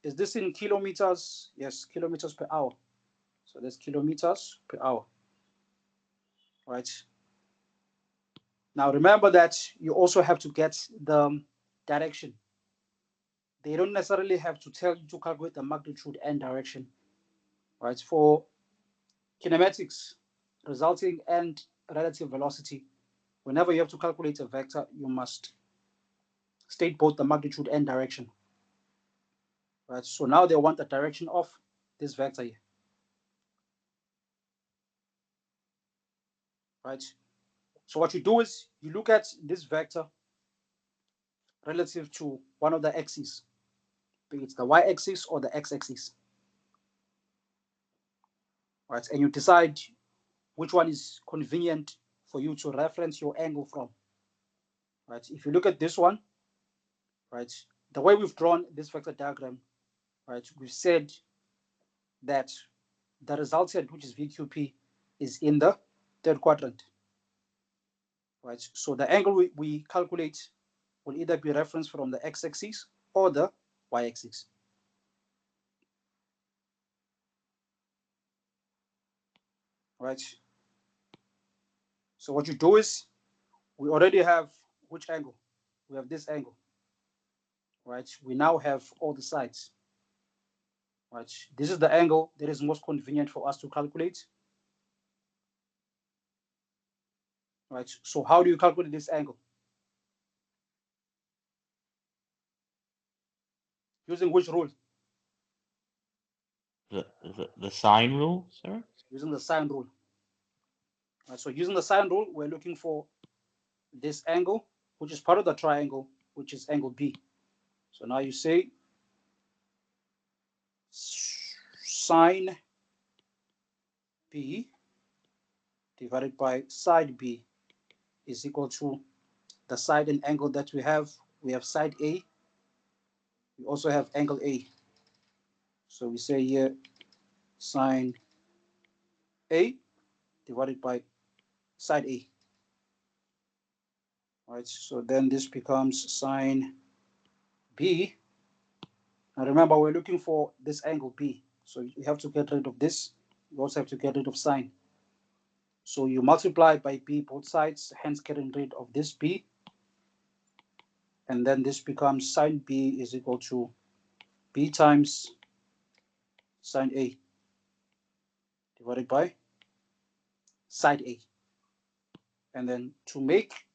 is this in kilometers? Yes, kilometers per hour. So that's kilometers per hour. Right. Now remember that you also have to get the direction. They don't necessarily have to tell you to calculate the magnitude and direction. Right. For kinematics, resulting and relative velocity, whenever you have to calculate a vector, you must state both the magnitude and direction. Right. So now they want the direction of this vector here. Right. So what you do is you look at this vector relative to one of the axes, be it the y-axis or the x-axis. Right. And you decide which one is convenient for you to reference your angle from. Right. If you look at this one, right, the way we've drawn this vector diagram, right, we've said that the resultant, which is VQP, is in the third quadrant. Right. So the angle we calculate will either be referenced from the x-axis or the y-axis. Right. So what you do is, we already have which angle? We have this angle. Right. We now have all the sides. Right. This is the angle that is most convenient for us to calculate. Right. So how do you calculate this angle? Using which rule? The sine rule, sir? Using the sine rule. Right. So using the sine rule, we're looking for this angle, which is part of the triangle, which is angle B. So now you say sine B divided by side B is equal to the side and angle that we have. We have side A. We also have angle A. So we say here sine A divided by side A. All right, so then this becomes sine B. Now remember, we're looking for this angle B. So you have to get rid of this. You also have to get rid of sine. So you multiply by B both sides, hence getting rid of this B. And then this becomes sine B is equal to B times sine A divided by side A. And then to make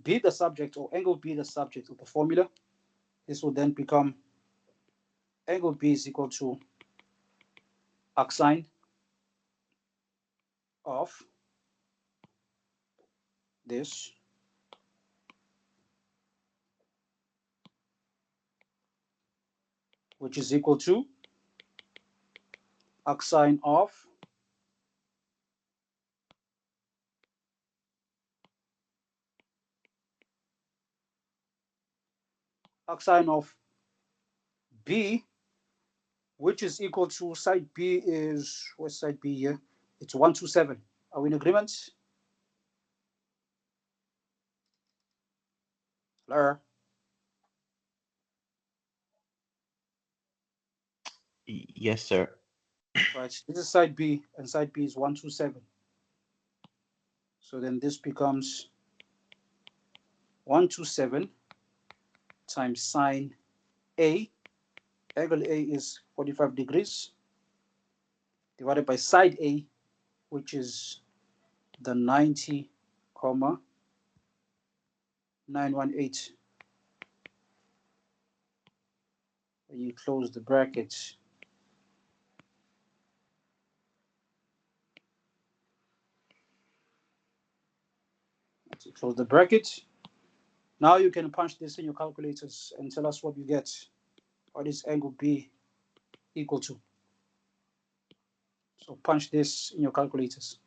B the subject, or angle B the subject of the formula, this will then become angle B is equal to arcsine of this which is equal to arcsine of arcsine of B, which is equal to side B is, what's side B here? It's 127. Are we in agreement? Hello? Yes, sir. Right, this is side B, and side B is 127. So then this becomes 127 times sine A. Angle A is 45 degrees, divided by side A, which is the 90,918. You close the bracket. So close the bracket. Now you can punch this in your calculators and tell us what you get. What is angle B equal to? So punch this in your calculators.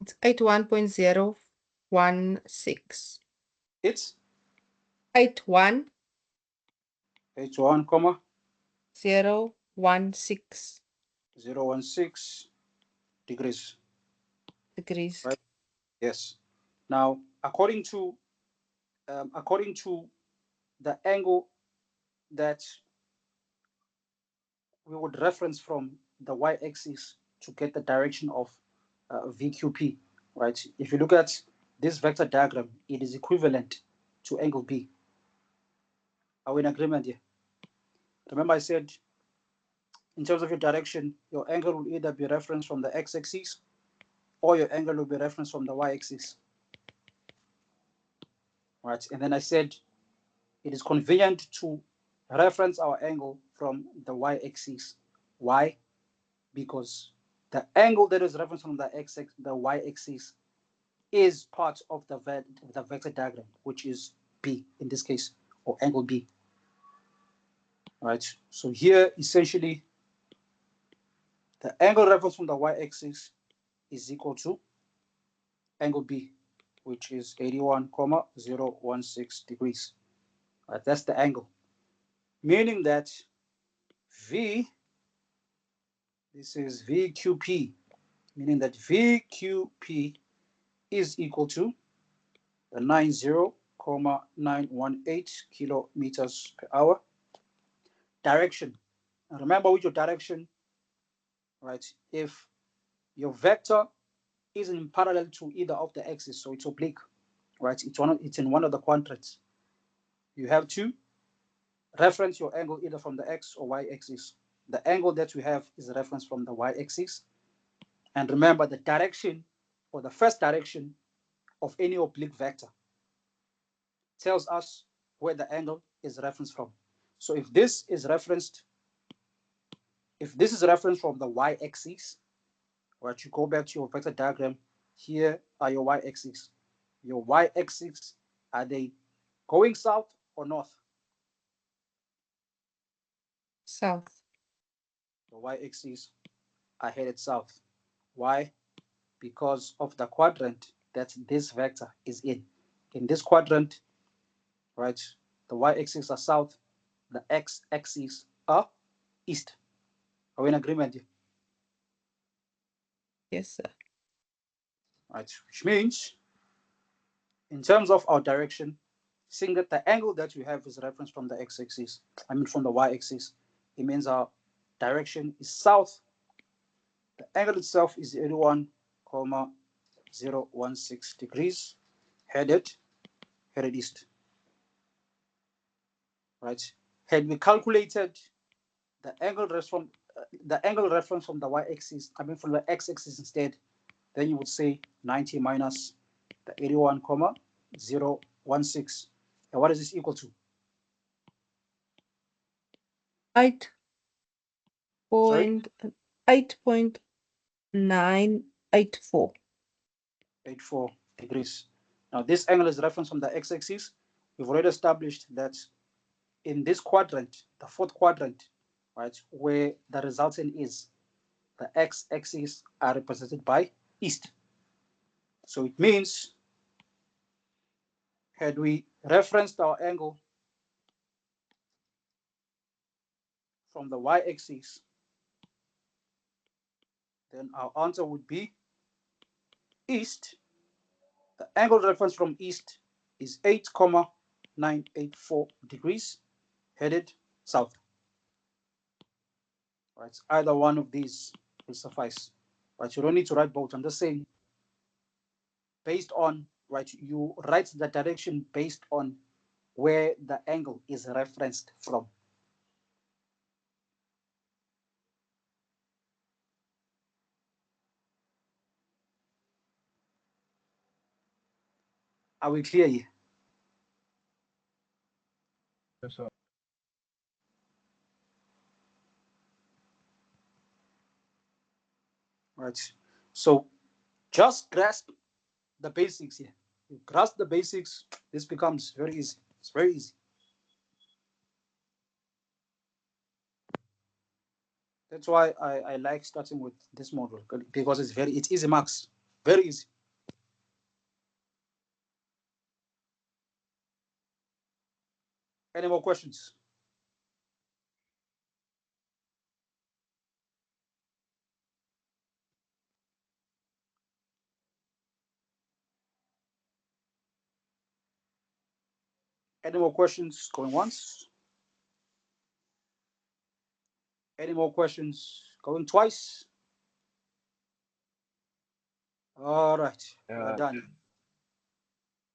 It's 81.016. It's 81 H1, comma 016 016 degrees. degrees. Right? Yes. Now, according to the angle that we would reference from the y-axis to get the direction of VQP, right? If you look at this vector diagram, it is equivalent to angle B. Are we in agreement here? Remember I said, in terms of your direction, your angle will either be referenced from the x-axis or your angle will be referenced from the y-axis, right? And then I said, it is convenient to reference our angle from the y-axis. Why? Because the angle that is referenced from the y-axis is part of the vector diagram, which is B in this case, or angle B. Right. So here, essentially, the angle referenced from the y-axis is equal to angle B, which is 81,016 degrees. Right. That's the angle, meaning that V, this is VQP, meaning that VQP is equal to the 90,918 kilometers per hour. Direction. And remember with your direction, right? If your vector isn't parallel to either of the axes, so it's oblique, right? It's in one of the quadrants. You have to reference your angle either from the x or y axis. The angle that we have is a reference from the y axis. And remember the direction, or the first direction of any oblique vector, tells us where the angle is referenced from. So if this is referenced from the y-axis, right, you go back to your vector diagram. Here are your y-axis. Your y-axis, are they going south or north? South. The y-axis are headed south. Why? Because of the quadrant that this vector is in. In this quadrant, right, the y-axis are south, the x-axis are east. Are we in agreement here? Yes, sir. Right, which means, in terms of our direction, seeing that the angle that we have is referenced from the x-axis, from the y-axis, it means our direction is south. The angle itself is 81,016 degrees, headed east. Right? Had we calculated the angle reference from the y-axis, from the x-axis instead, then you would say 90 minus the 81,016. And what is this equal to? 8.984. 84 degrees. Now this angle is referenced from the x-axis. We've already established that in this quadrant, the fourth quadrant, right, where the resultant is, the x-axis are represented by east. So it means, had we referenced our angle from the y-axis, then our answer would be east. The angle reference from east is 8,984 degrees, headed south. Right, either one of these will suffice. But you don't need to write both. I'm just saying, based on, right, you write the direction based on where the angle is referenced from. Are we clear here? Yes, sir. Right. So just grasp the basics here. You grasp the basics, this becomes very easy. It's very easy. That's why I like starting with this module, because it's easy marks. Very easy. Any more questions? Any more questions going once? Any more questions going twice? All right, we're done.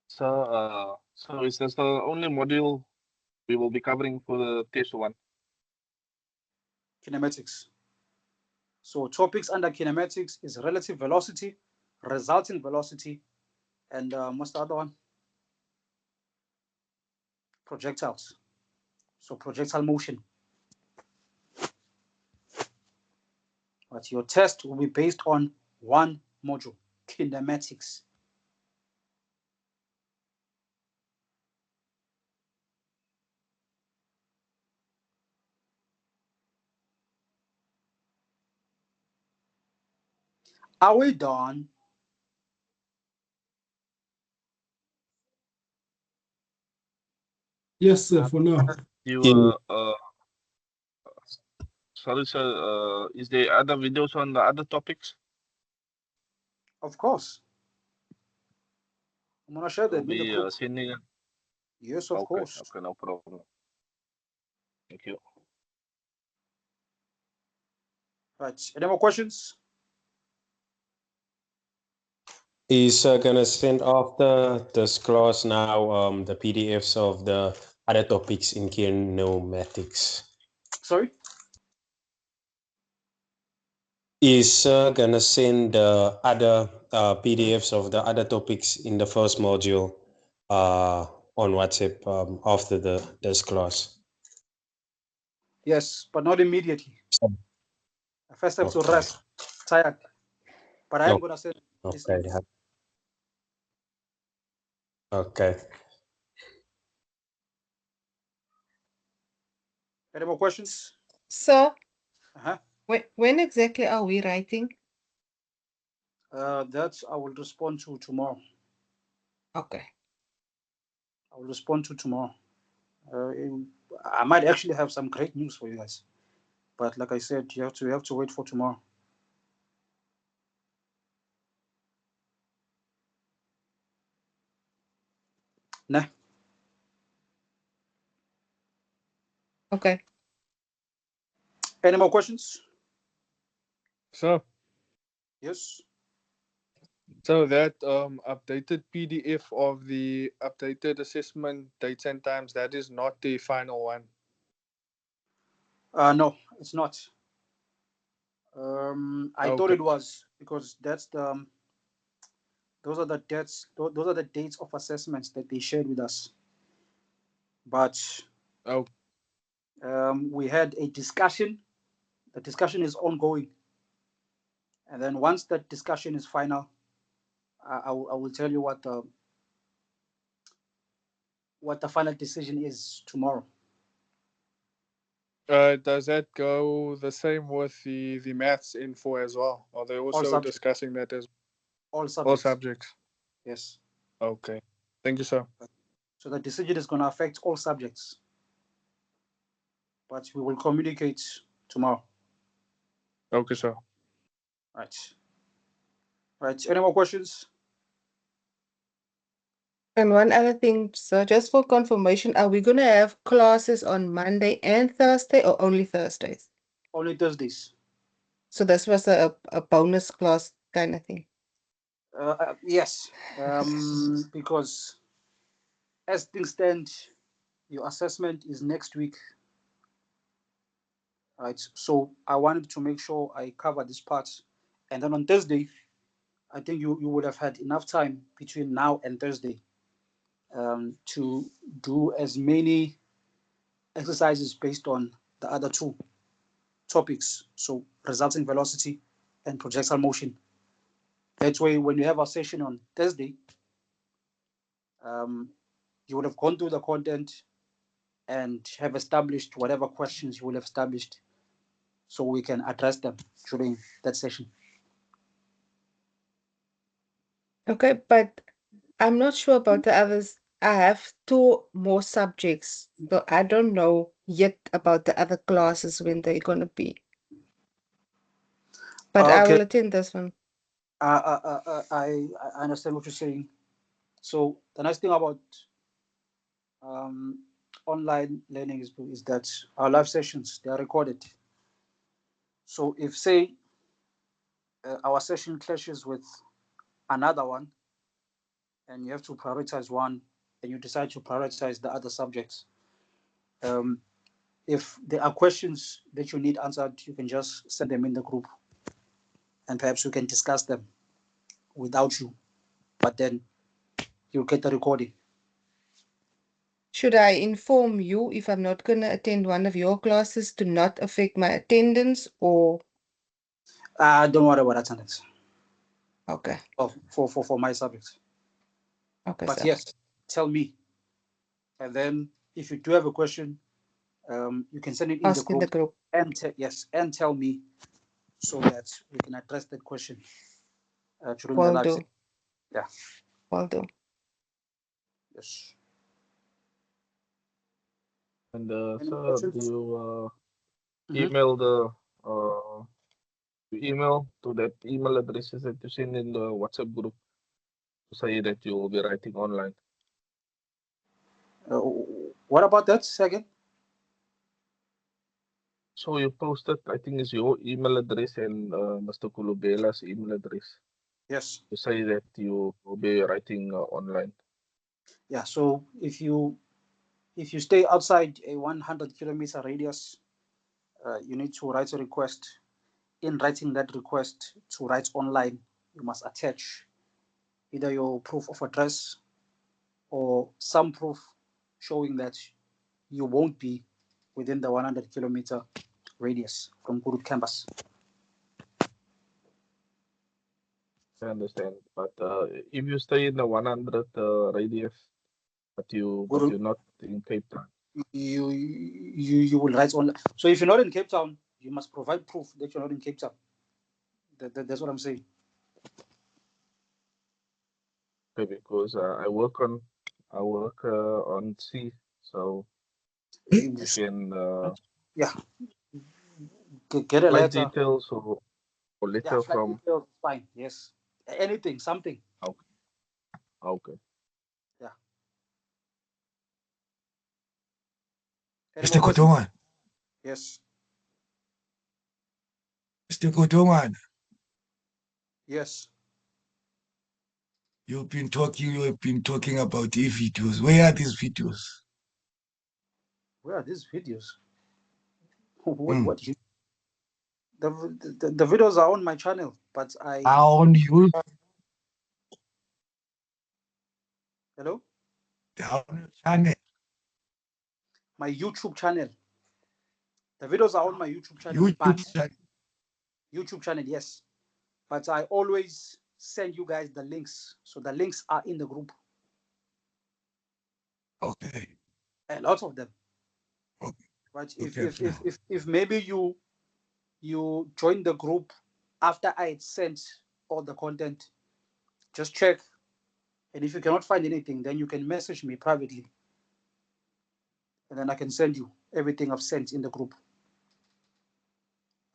So is this the only module we will be covering for the test one? Kinematics. So topics under kinematics is relative velocity, resulting velocity, and what's the other one? Projectiles. So projectile motion. But your test will be based on one module, kinematics. Are we done? Yes, sir, for now. You sorry, sir. Is there other videos on the other topics? Of course. I'm gonna share that Will with the be group. sending it? Yes, of course. Okay, no problem. Thank you. Right. Any more questions? Is gonna send after this class now the PDFs of the other topics in kinematics. Sorry? Is gonna send the other PDFs of the other topics in the first module on WhatsApp after this class? Yes, but not immediately. I first have to Okay. rest. Tired. But I am No. gonna send this Okay. evening. Okay. Any more questions? So, Uh-huh. when exactly are we writing? That I will respond to tomorrow. Okay. I will respond to tomorrow. I might actually have some great news for you guys, but like I said, you have to wait for tomorrow. Nah. Okay. Any more questions? So Yes. that updated PDF of the updated assessment dates and times, that is not the final one. No, it's not. I thought Okay. it was, because that's the those are the dates. Those are the dates of assessments that they shared with us. But we had a discussion. The discussion is ongoing, and then once that discussion is final, I will tell you what the final decision is tomorrow. Does that go the same with the maths info as well? Are they also subjects. discussing that as All subjects. all subjects? Yes. Okay. Thank you, sir. So the decision is going to affect all subjects. But we will communicate tomorrow. Okay, sir. Right. Right. Any more questions? And one other thing, sir, just for confirmation, are we going to have classes on Monday and Thursday or only Thursdays? Only Thursdays. So this was a bonus class kind of thing. Yes. Because as things stand, your assessment is next week. Right. So I wanted to make sure I cover this part. And then on Thursday, I think you would have had enough time between now and Thursday to do as many exercises based on the other two topics. So resulting velocity and projectile motion. That way, when you have a session on Thursday, you would have gone through the content and have established whatever questions you will have established so we can address them during that session. Okay, but I'm not sure about the others. I have 2 more subjects, so I don't know yet about the other classes when they're going to be. But I will attend this one. I understand what you're saying. So the nice thing about online learning is that our live sessions, they are recorded. So if, say, our session clashes with another one and you have to prioritize one and you decide to prioritize the other subjects, if there are questions that you need answered, you can just send them in the group and perhaps we can discuss them without you, but then you'll get the recording. Should I inform you if I'm not going to attend one of your classes to not affect my attendance, or? Don't worry about attendance. Okay. For my subjects. Okay, but sir. yes, tell me. And then if you do have a question, you can send it in Ask in the group. And and tell me so that we can address that question during the Will live do. session. Yeah. Will do. Yes. And Any sir, questions? do you email the email to that email addresses that you send in the WhatsApp group to say that you will be writing online? What about that second? So you posted, I think it's your email address and Mr. Kulubela's email address. Yes. To say that you will be writing online. Yeah. So if you stay outside a 100-kilometer radius, you need to write a request. In writing that request to write online, you must attach either your proof of address or some proof showing that you won't be within the 100-kilometer radius from Gurut campus. I understand, but if you stay in the 100 radius, but you're not in Cape Town, you will write online. So if you're not in Cape Town, you must provide proof that you're not in Cape Town. That's what I'm saying. okay, because I work on sea, so You I can get a flight letter. details or letter flight from. details, fine. Yes, anything, something. Okay. Yeah. Mr. Kotongan. Yes. Mr. Kotongan. Yes. You've been talking about the videos. Where are these videos? Where are these videos? What the videos are on my channel, but I on you. Hello? On your channel. My YouTube channel. The videos are on my YouTube channel. YouTube channel, yes. But I always send you guys the links. So the links are in the group. Okay. A lot of them. Okay. But Okay. if maybe you join the group after I had sent all the content, just check. And if you cannot find anything, then you can message me privately. And then I can send you everything I've sent in the group.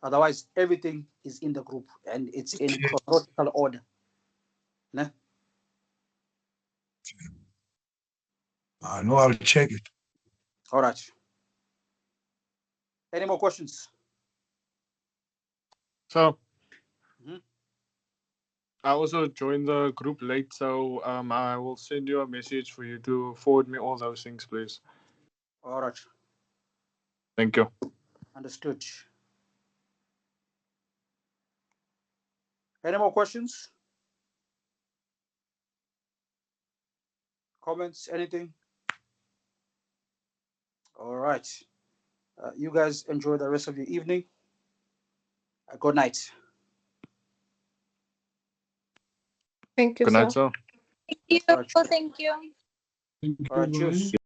Otherwise, everything is in the group and it's in Okay. chronological order. Né? No, I'll check it. All right. Any more questions? So Mhm. I also joined the group late, so I will send you a message for you to forward me all those things, please. All right. Thank you. Understood. Any more questions? Comments? Anything? All right. You guys enjoy the rest of your evening. Good night. Thank you, Good night, sir. sir. Thank you. All right. Thank you. Thank All right. you, Cheers. bye.